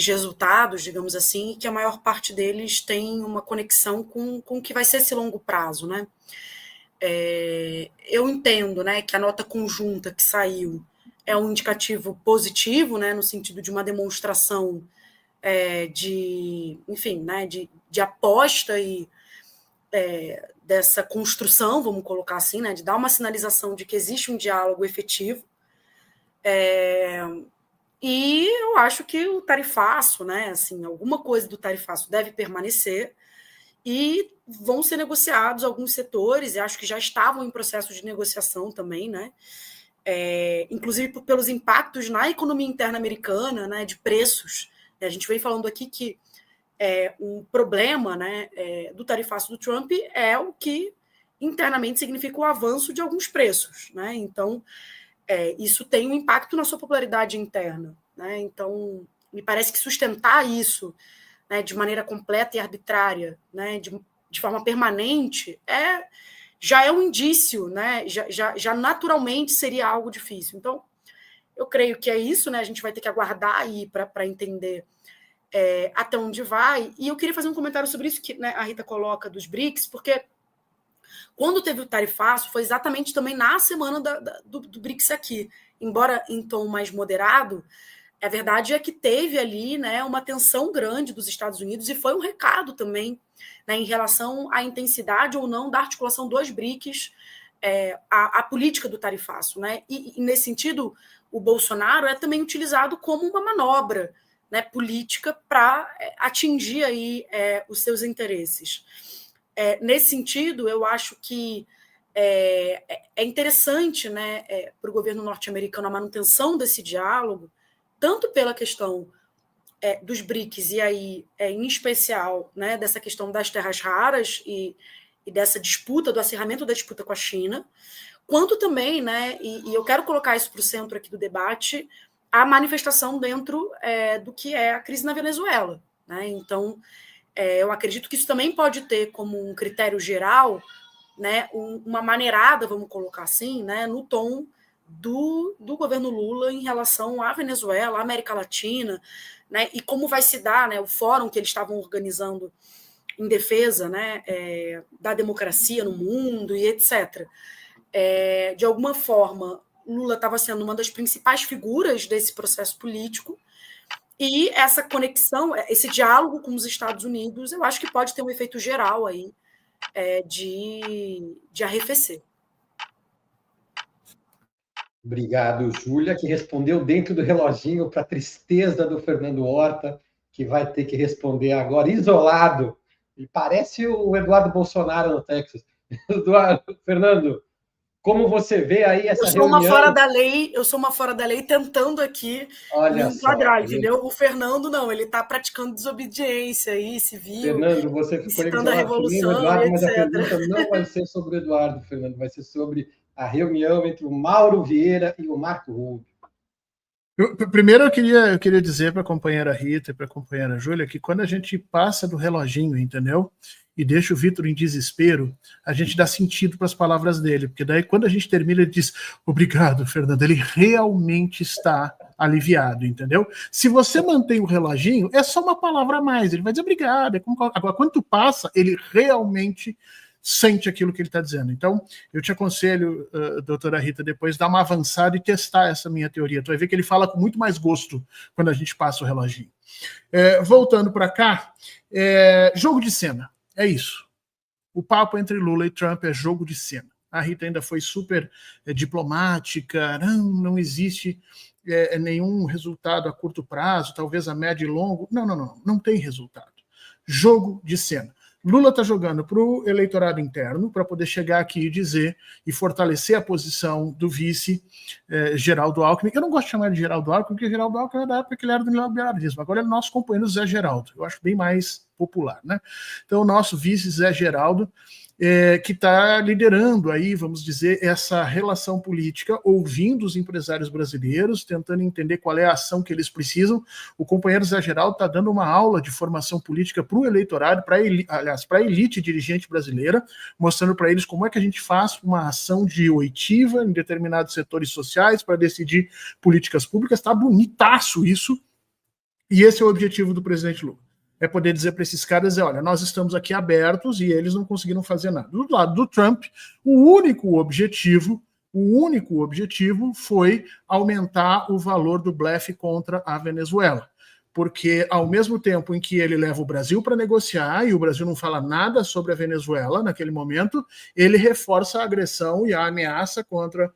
resultados, digamos assim, e que a maior parte deles tem uma conexão com o que vai ser esse longo prazo, né? Eu entendo, né, que a nota conjunta que saiu é um indicativo positivo, né, no sentido de uma demonstração enfim, né, de aposta e dessa construção, vamos colocar assim, né, de dar uma sinalização de que existe um diálogo efetivo. E eu acho que o tarifaço, né, assim, alguma coisa do tarifaço deve permanecer e vão ser negociados alguns setores, e acho que já estavam em processo de negociação também, né, inclusive pelos impactos na economia interna americana, né, de preços. A gente vem falando aqui que um problema, né, do tarifaço do Trump é o que internamente significa o avanço de alguns preços, né? Então, isso tem um impacto na sua popularidade interna, né? Então, me parece que sustentar isso, né, de maneira completa e arbitrária, né, de forma permanente, já é um indício, né? Já naturalmente seria algo difícil. Então, eu creio que é isso, né? A gente vai ter que aguardar aí para entender até onde vai. E eu queria fazer um comentário sobre isso que, né, a Rita coloca dos BRICS, porque quando teve o tarifaço, foi exatamente também na semana do BRICS aqui. Embora em tom mais moderado, a verdade é que teve ali, né, uma tensão grande dos Estados Unidos, e foi um recado também, né, em relação à intensidade ou não da articulação dos BRICS, a política do tarifaço, né? E nesse sentido, o Bolsonaro é também utilizado como uma manobra, né, política para atingir aí os seus interesses. nesse sentido, eu acho que é interessante, né, para o governo norte-americano a manutenção desse diálogo, tanto pela questão dos BRICS, e aí, em especial, né, dessa questão das terras raras e dessa disputa, do acirramento da disputa com a China, quanto também, né, e eu quero colocar isso para o centro aqui do debate, a manifestação dentro do que é a crise na Venezuela. Né? Então, eu acredito que isso também pode ter como um critério geral, né, uma maneirada, vamos colocar assim, né, no tom do governo Lula em relação à Venezuela, à América Latina, né, e como vai se dar, né, o fórum que eles estavam organizando em defesa, né, da democracia no mundo e etc. De alguma forma, Lula estava sendo uma das principais figuras desse processo político, e essa conexão, esse diálogo com os Estados Unidos, eu acho que pode ter um efeito geral aí de arrefecer. Obrigado, Júlia, que respondeu dentro do reloginho para a tristeza do Fernando Horta, que vai ter que responder agora isolado. E parece o Eduardo Bolsonaro no Texas. Fernando, como você vê aí essa reunião? Eu sou uma fora da lei tentando aqui me enquadrar, entendeu? O Fernando não, ele está praticando desobediência aí, civil. Fernando, você ficou incitando a revolução, Eduardo, mas etc. a pergunta não vai ser sobre o Eduardo, Fernando, vai ser sobre a reunião entre o Mauro Vieira e o Marco Rubio. Primeiro, eu queria dizer para a companheira Rita e para a companheira Júlia que quando a gente passa do reloginho, entendeu? E deixa o Vitor em desespero, a gente dá sentido para as palavras dele, porque daí quando a gente termina, ele diz, obrigado, Fernando, ele realmente está aliviado, entendeu? Se você mantém o reloginho, é só uma palavra a mais, ele vai dizer obrigado. Agora, quando tu passa, ele realmente sente aquilo que ele está dizendo. Então, eu te aconselho, doutora Rita, depois dar uma avançada e testar essa minha teoria. Tu vai ver que ele fala com muito mais gosto quando a gente passa o reloginho. Voltando para cá, jogo de cena, é isso. O papo entre Lula e Trump é jogo de cena. A Rita ainda foi super diplomática, não existe nenhum resultado a curto prazo, talvez a médio e longo. Não tem resultado. Jogo de cena. Lula está jogando para o eleitorado interno para poder chegar aqui e dizer e fortalecer a posição do vice Geraldo Alckmin. Eu não gosto de chamar de Geraldo Alckmin, porque Geraldo Alckmin é da época que ele era do neoliberalismo. Agora é o nosso companheiro Zé Geraldo. Eu acho bem mais popular, né? Então, o nosso vice Zé Geraldo, que está liderando aí, vamos dizer, essa relação política, ouvindo os empresários brasileiros, tentando entender qual é a ação que eles precisam. O companheiro Zé Geraldo está dando uma aula de formação política para o eleitorado, para a elite dirigente brasileira, mostrando para eles como é que a gente faz uma ação de oitiva em determinados setores sociais para decidir políticas públicas. Está bonitaço isso, e esse é o objetivo do presidente Lula. É poder dizer para esses caras, olha, nós estamos aqui abertos e eles não conseguiram fazer nada. Do lado do Trump, o único objetivo foi aumentar o valor do blefe contra a Venezuela. Porque ao mesmo tempo em que ele leva o Brasil para negociar, e o Brasil não fala nada sobre a Venezuela naquele momento, ele reforça a agressão e a ameaça contra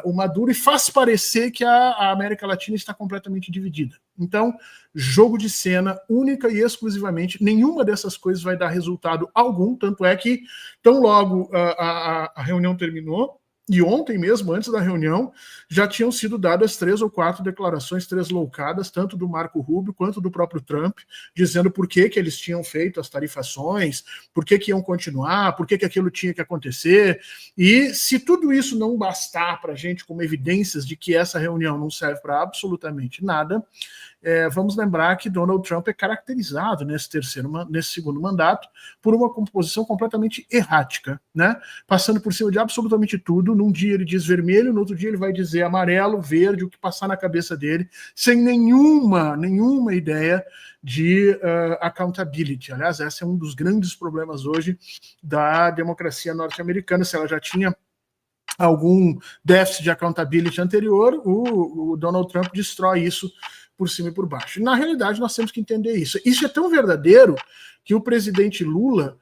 o Maduro e faz parecer que a América Latina está completamente dividida. Então, jogo de cena, única e exclusivamente, nenhuma dessas coisas vai dar resultado algum, tanto é que, tão logo a reunião terminou, e ontem mesmo, antes da reunião, já tinham sido dadas 3 ou 4 declarações tresloucadas, tanto do Marco Rubio quanto do próprio Trump, dizendo por que eles tinham feito as tarifações, por que iam continuar, por que aquilo tinha que acontecer. E se tudo isso não bastar para a gente como evidências de que essa reunião não serve para absolutamente nada, vamos lembrar que Donald Trump é caracterizado nesse segundo mandato por uma composição completamente errática, né? Passando por cima de absolutamente tudo. Num dia ele diz vermelho, no outro dia ele vai dizer amarelo, verde, o que passar na cabeça dele, sem nenhuma ideia de accountability. Aliás, esse é um dos grandes problemas hoje da democracia norte-americana. Se ela já tinha algum déficit de accountability anterior, o Donald Trump destrói isso por cima e por baixo. Na realidade, nós temos que entender isso. Isso é tão verdadeiro que o presidente Lula,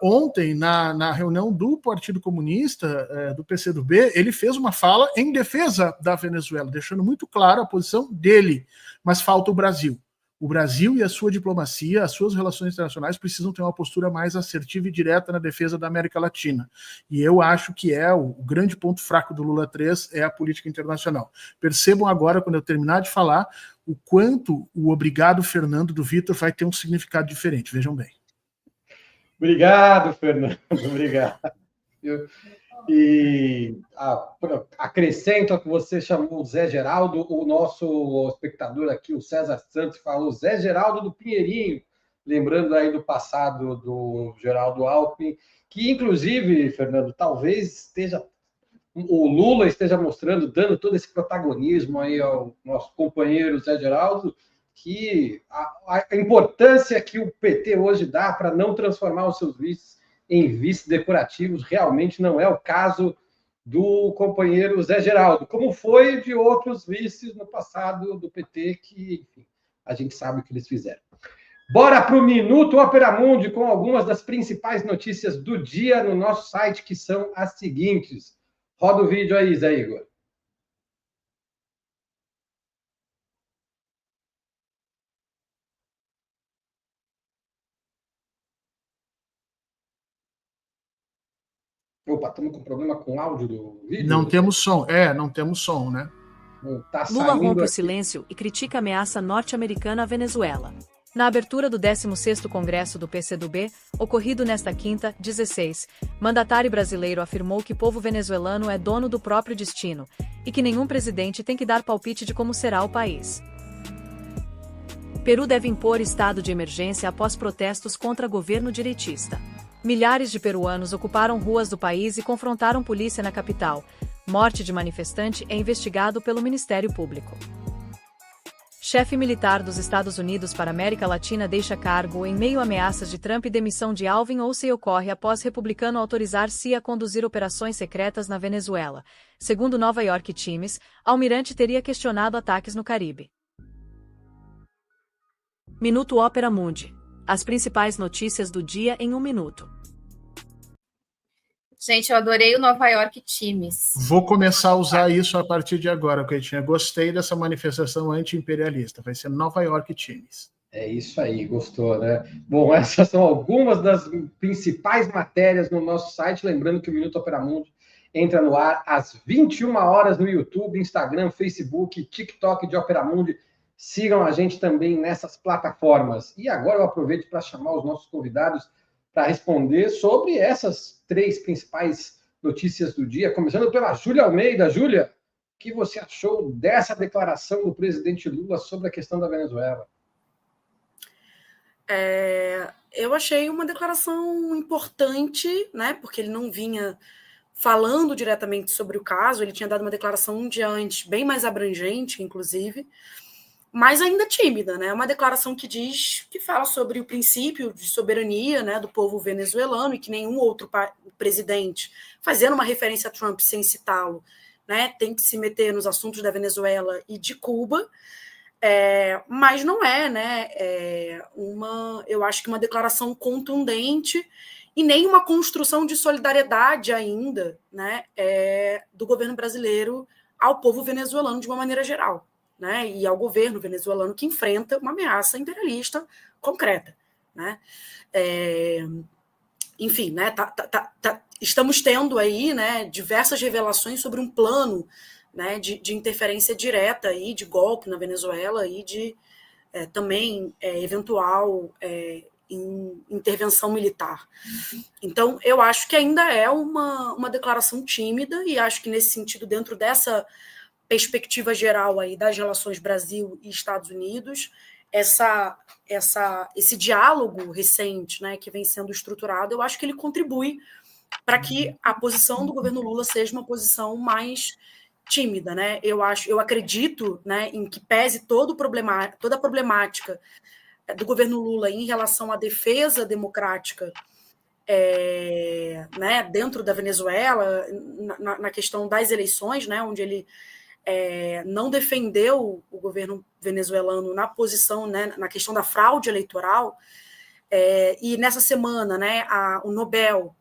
ontem, na reunião do Partido Comunista, do PCdoB, ele fez uma fala em defesa da Venezuela, deixando muito claro a posição dele, mas falta o Brasil. O Brasil e a sua diplomacia, as suas relações internacionais precisam ter uma postura mais assertiva e direta na defesa da América Latina. E eu acho que o grande ponto fraco do Lula 3 é a política internacional. Percebam agora, quando eu terminar de falar, o quanto o obrigado, Fernando, do Vitor vai ter um significado diferente. Vejam bem. Obrigado, Fernando. Obrigado. E acrescento a que você chamou o Zé Geraldo, o nosso espectador aqui, o César Santos, falou Zé Geraldo do Pinheirinho, lembrando aí do passado do Geraldo Alckmin, que inclusive, Fernando, talvez o Lula esteja mostrando, dando todo esse protagonismo aí ao nosso companheiro Zé Geraldo, que a importância que o PT hoje dá para não transformar os seus vices em vices decorativos realmente não é o caso do companheiro Zé Geraldo, como foi de outros vices no passado do PT, que, enfim, a gente sabe o que eles fizeram. Bora para o Minuto Ópera Mundi com algumas das principais notícias do dia no nosso site, que são as seguintes. Roda o vídeo aí, Zé Igor. Opa, estamos com problema com o áudio do vídeo? Não temos som. Não temos som, né? Lula rompe o silêncio e critica a ameaça norte-americana à Venezuela. Na abertura do 16º Congresso do PCdoB, ocorrido nesta quinta, 16, mandatário brasileiro afirmou que o povo venezuelano é dono do próprio destino e que nenhum presidente tem que dar palpite de como será o país. Peru deve impor estado de emergência após protestos contra governo direitista. Milhares de peruanos ocuparam ruas do país e confrontaram polícia na capital. Morte de manifestante é investigado pelo Ministério Público. Chefe militar dos Estados Unidos para a América Latina deixa cargo em meio a ameaças de Trump e demissão de Alvin Olsey ocorre após republicano autorizar CIA a conduzir operações secretas na Venezuela. Segundo Nova York Times, Almirante teria questionado ataques no Caribe. Minuto Ópera Mundi. As principais notícias do dia em 1 minuto. Gente, eu adorei o Nova York Times. Vou começar a usar isso a partir de agora, Coitinha. Gostei dessa manifestação anti-imperialista. Vai ser Nova York Times. É isso aí, gostou, né? Bom, essas são algumas das principais matérias no nosso site. Lembrando que o Minuto Ópera Mundi entra no ar às 21 horas no YouTube, Instagram, Facebook, TikTok de Ópera Mundi. Sigam a gente também nessas plataformas. E agora eu aproveito para chamar os nossos convidados para responder sobre essas 3 principais notícias do dia, começando pela Júlia Almeida. Júlia, o que você achou dessa declaração do presidente Lula sobre a questão da Venezuela? Eu achei uma declaração importante, né? Porque ele não vinha falando diretamente sobre o caso, ele tinha dado uma declaração um dia antes, bem mais abrangente, inclusive, mas ainda tímida, né? Uma declaração que fala sobre o princípio de soberania, né, do povo venezuelano e que nenhum outro presidente, fazendo uma referência a Trump sem citá-lo, né, tem que se meter nos assuntos da Venezuela e de Cuba, mas não é, né, eu acho que uma declaração contundente e nem uma construção de solidariedade ainda, né, do governo brasileiro ao povo venezuelano de uma maneira geral. Né, e ao governo venezuelano que enfrenta uma ameaça imperialista concreta. Né? Enfim, né, estamos tendo aí, né, diversas revelações sobre um plano, né, de interferência direta aí, de golpe na Venezuela e de também eventual intervenção militar. Então, eu acho que ainda é uma declaração tímida e acho que, nesse sentido, dentro dessa perspectiva geral aí das relações Brasil e Estados Unidos, esse diálogo recente, né, que vem sendo estruturado, eu acho que ele contribui para que a posição do governo Lula seja uma posição mais tímida, né? Eu acredito, né, em que pese toda a problemática do governo Lula em relação à defesa democrática, né, dentro da Venezuela, na questão das eleições, né, onde ele não defendeu o governo venezuelano na posição, né, na questão da fraude eleitoral, e nessa semana, né, o Nobel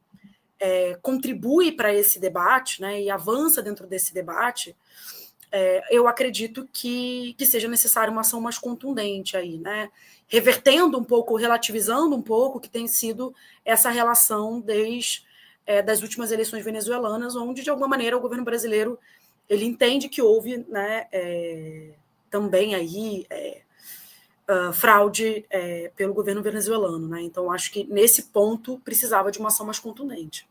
contribui para esse debate, né, e avança dentro desse debate. eu acredito que seja necessária uma ação mais contundente aí, né? Revertendo um pouco, relativizando um pouco o que tem sido essa relação desde das últimas eleições venezuelanas, onde, de alguma maneira, o governo brasileiro ele entende que houve, né, também aí fraude pelo governo venezuelano, né? Então, acho que nesse ponto precisava de uma ação mais contundente.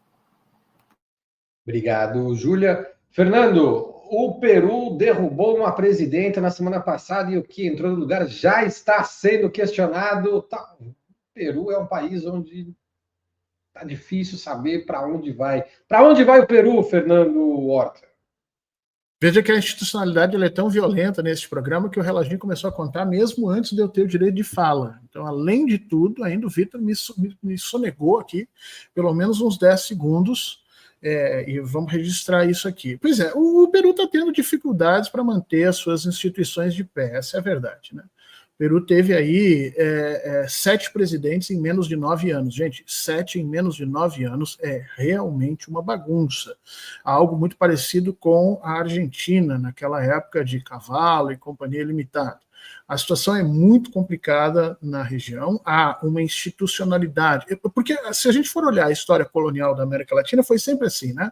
Obrigado, Júlia. Fernando, o Peru derrubou uma presidenta na semana passada e o que entrou no lugar já está sendo questionado. O Peru é um país onde está difícil saber para onde vai. Para onde vai o Peru, Fernando Horta? Veja que a institucionalidade ela é tão violenta nesse programa que o reloginho começou a contar mesmo antes de eu ter o direito de fala. Então, além de tudo, ainda o Vitor me sonegou aqui pelo menos uns 10 segundos. E vamos registrar isso aqui. Pois é, o Peru está tendo dificuldades para manter as suas instituições de pé, essa é a verdade, né? O Peru teve aí 7 presidentes em menos de 9 anos. Gente, 7 em menos de 9 anos é realmente uma bagunça. Algo muito parecido com a Argentina, naquela época de Cavalo e Companhia Limitada. A situação é muito complicada na região, há uma institucionalidade, porque se a gente for olhar a história colonial da América Latina, foi sempre assim, né?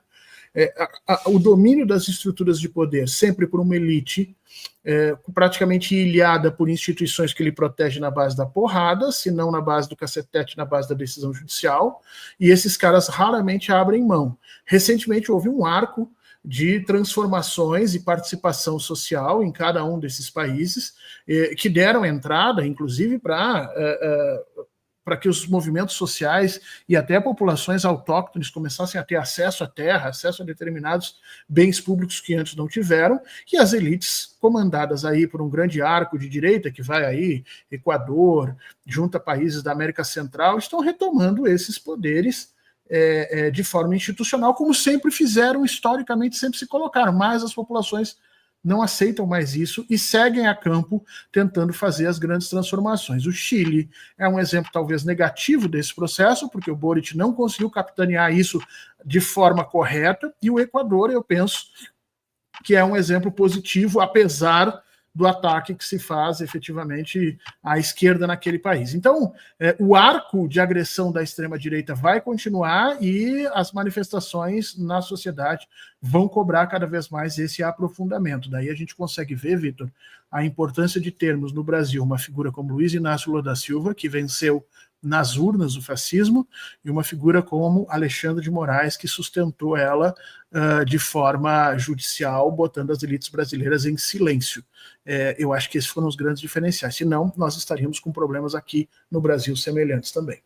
O domínio das estruturas de poder, sempre por uma elite, praticamente ilhada por instituições que lhe protegem na base da porrada, se não na base do cacetete, na base da decisão judicial, e esses caras raramente abrem mão. Recentemente houve um arco de transformações e participação social em cada um desses países, que deram entrada, inclusive, para que os movimentos sociais e até populações autóctones começassem a ter acesso à terra, acesso a determinados bens públicos que antes não tiveram, e as elites comandadas aí por um grande arco de direita, que vai aí, Equador, junto a países da América Central, estão retomando esses poderes de forma institucional, como sempre fizeram, historicamente sempre se colocaram, mas as populações não aceitam mais isso e seguem a campo tentando fazer as grandes transformações. O Chile é um exemplo talvez negativo desse processo, porque o Boric não conseguiu capitanear isso de forma correta, e o Equador, eu penso que é um exemplo positivo, apesar do ataque que se faz efetivamente à esquerda naquele país. Então, o arco de agressão da extrema-direita vai continuar e as manifestações na sociedade vão cobrar cada vez mais esse aprofundamento. Daí a gente consegue ver, Vitor, a importância de termos no Brasil uma figura como Luiz Inácio Lula da Silva, que venceu nas urnas o fascismo, e uma figura como Alexandre de Moraes, que sustentou ela de forma judicial, botando as elites brasileiras em silêncio. Eu acho que esses foram os grandes diferenciais. Senão, nós estaríamos com problemas aqui no Brasil semelhantes também.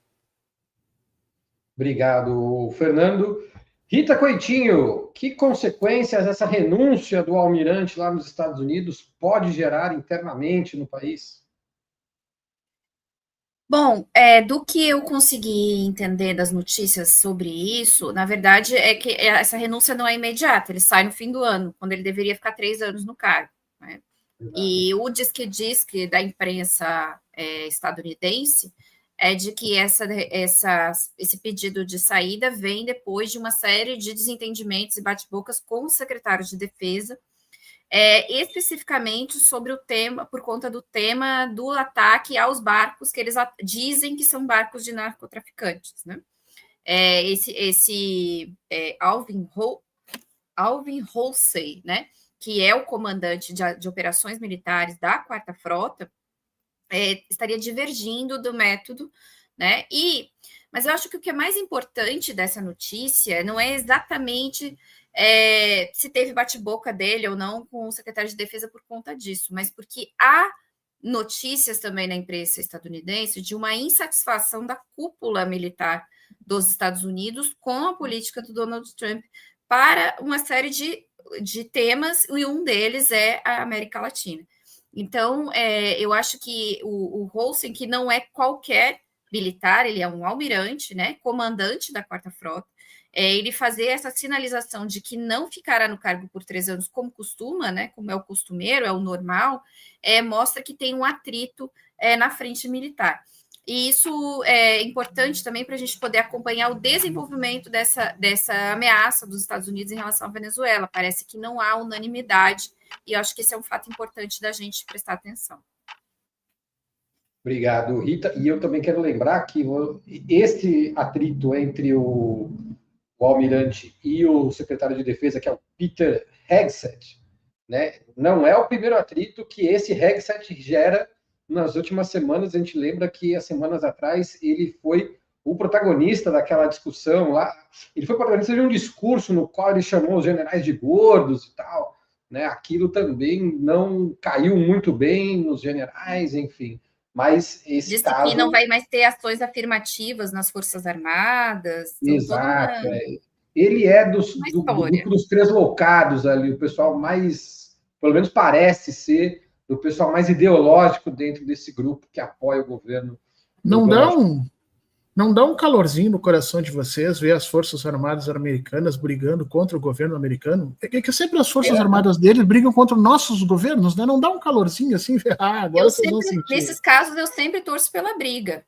Obrigado, Fernando. Rita Coitinho, que consequências essa renúncia do almirante lá nos Estados Unidos pode gerar internamente no país? Bom, do que eu consegui entender das notícias sobre isso, na verdade, é que essa renúncia não é imediata, ele sai no fim do ano, quando ele deveria ficar 3 anos no cargo, né? E o diz-que da imprensa estadunidense é de que esse pedido de saída vem depois de uma série de desentendimentos e bate-bocas com os secretários de defesa, especificamente sobre o tema, por conta do tema do ataque aos barcos que eles dizem que são barcos de narcotraficantes, né? Alvin Halsey, né, que é o comandante de operações militares da Quarta Frota, estaria divergindo do método, né? Mas eu acho que o que é mais importante dessa notícia não é exatamente se teve bate-boca dele ou não com o secretário de defesa por conta disso, mas porque há notícias também na imprensa estadunidense de uma insatisfação da cúpula militar dos Estados Unidos com a política do Donald Trump para uma série de temas, e um deles é a América Latina. Então, eu acho que o Halsey, que não é qualquer militar, ele é um almirante, né, comandante da Quarta Frota, ele fazer essa sinalização de que não ficará no cargo por 3 anos, como costuma, né, como é o costumeiro, é o normal, mostra que tem um atrito na frente militar. E isso é importante também para a gente poder acompanhar o desenvolvimento dessa ameaça dos Estados Unidos em relação à Venezuela. Parece que não há unanimidade E eu acho que esse é um fato importante da gente prestar atenção. Obrigado, Rita. E eu também quero lembrar que este atrito entre o almirante e o secretário de Defesa, que é o Peter Hegseth, né, não é o primeiro atrito que esse Hegseth gera nas últimas semanas. A gente lembra que, há semanas atrás, ele foi o protagonista daquela discussão lá. Ele foi protagonista de um discurso no qual ele chamou os generais de gordos e tal, né? Aquilo também não caiu muito bem nos generais, enfim. Mas esse Disse caso... que não vai mais ter ações afirmativas nas Forças Armadas. Exato. Ele é do grupo dos translocados ali, o pessoal mais, pelo menos parece ser, o pessoal mais ideológico dentro desse grupo que apoia o governo. Não dá um calorzinho no coração de vocês ver as Forças Armadas americanas brigando contra o governo americano? É que sempre as Forças Armadas deles brigam contra nossos governos, né? Não dá um calorzinho assim? Agora vocês vão sentir. Nesses casos, eu sempre torço pela briga.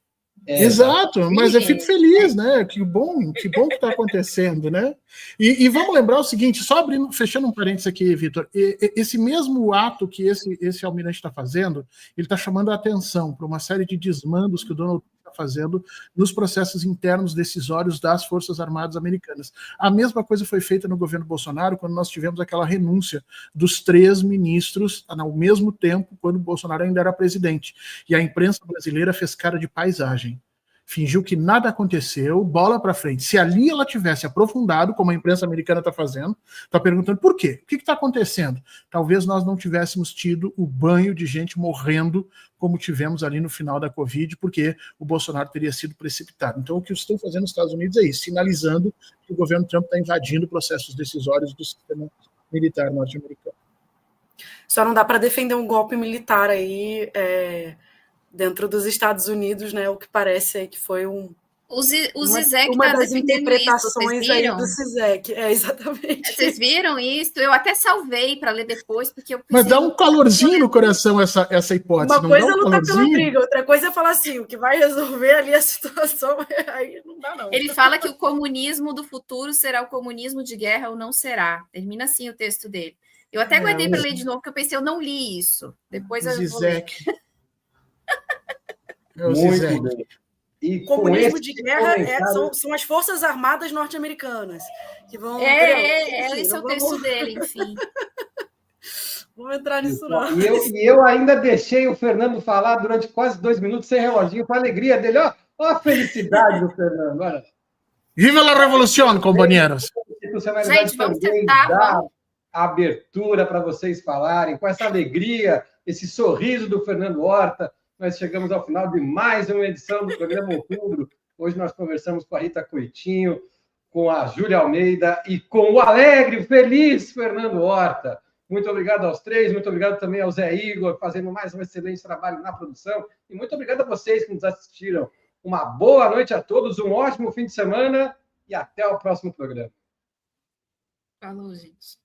Exato, mas eu fico feliz, né? Que bom que está acontecendo, né? E vamos lembrar o seguinte, só fechando um parênteses aqui, Vitor, esse mesmo ato que esse almirante está fazendo, ele está chamando a atenção para uma série de desmandos que o Donald Trump está fazendo nos processos internos decisórios das Forças Armadas americanas. A mesma coisa foi feita no governo Bolsonaro, quando nós tivemos aquela renúncia dos 3 ministros ao mesmo tempo, quando o Bolsonaro ainda era presidente. E a imprensa brasileira fez cara de paisagem. Fingiu que nada aconteceu, bola para frente. Se ali ela tivesse aprofundado, como a imprensa americana está fazendo, está perguntando por quê? O que está acontecendo? Talvez nós não tivéssemos tido o banho de gente morrendo como tivemos ali no final da Covid, porque o Bolsonaro teria sido precipitado. Então, o que estão fazendo nos Estados Unidos é isso, sinalizando que o governo Trump está invadindo processos decisórios do sistema militar norte-americano. Só não dá para defender um golpe militar aí... dentro dos Estados Unidos, né? O que parece aí que foi uma das interpretações aí do CISEC. Exatamente. Vocês viram isso? Eu até salvei para ler depois, porque eu pensei... Mas dá um calorzinho no coração essa hipótese. Uma coisa é lutar pela briga, outra coisa é falar assim, o que vai resolver ali a situação, aí não dá, não. Ele fala que o comunismo do futuro será o comunismo de guerra ou não será. Termina assim o texto dele. Eu até aguardei para ler de novo, porque eu pensei, eu não li isso. Depois eu vou ler. Muito bem. E comunismo de guerra são as Forças Armadas norte-americanas que vão... esse é o texto dele, enfim. Vamos entrar nisso, não. E eu ainda deixei o Fernando falar durante quase 2 minutos sem reloginho, com a alegria dele. Ó a felicidade do Fernando. Olha. Viva a revolução, companheiros! Gente, vamos tentar abertura para vocês falarem, com essa alegria, esse sorriso do Fernando Horta. Nós chegamos ao final de mais uma edição do programa Outubro. Hoje nós conversamos com a Rita Coitinho, com a Júlia Almeida e com o alegre, feliz Fernando Horta. Muito obrigado aos 3, muito obrigado também ao Zé Igor, fazendo mais um excelente trabalho na produção. E muito obrigado a vocês que nos assistiram. Uma boa noite a todos, um ótimo fim de semana e até o próximo programa. Falou, gente.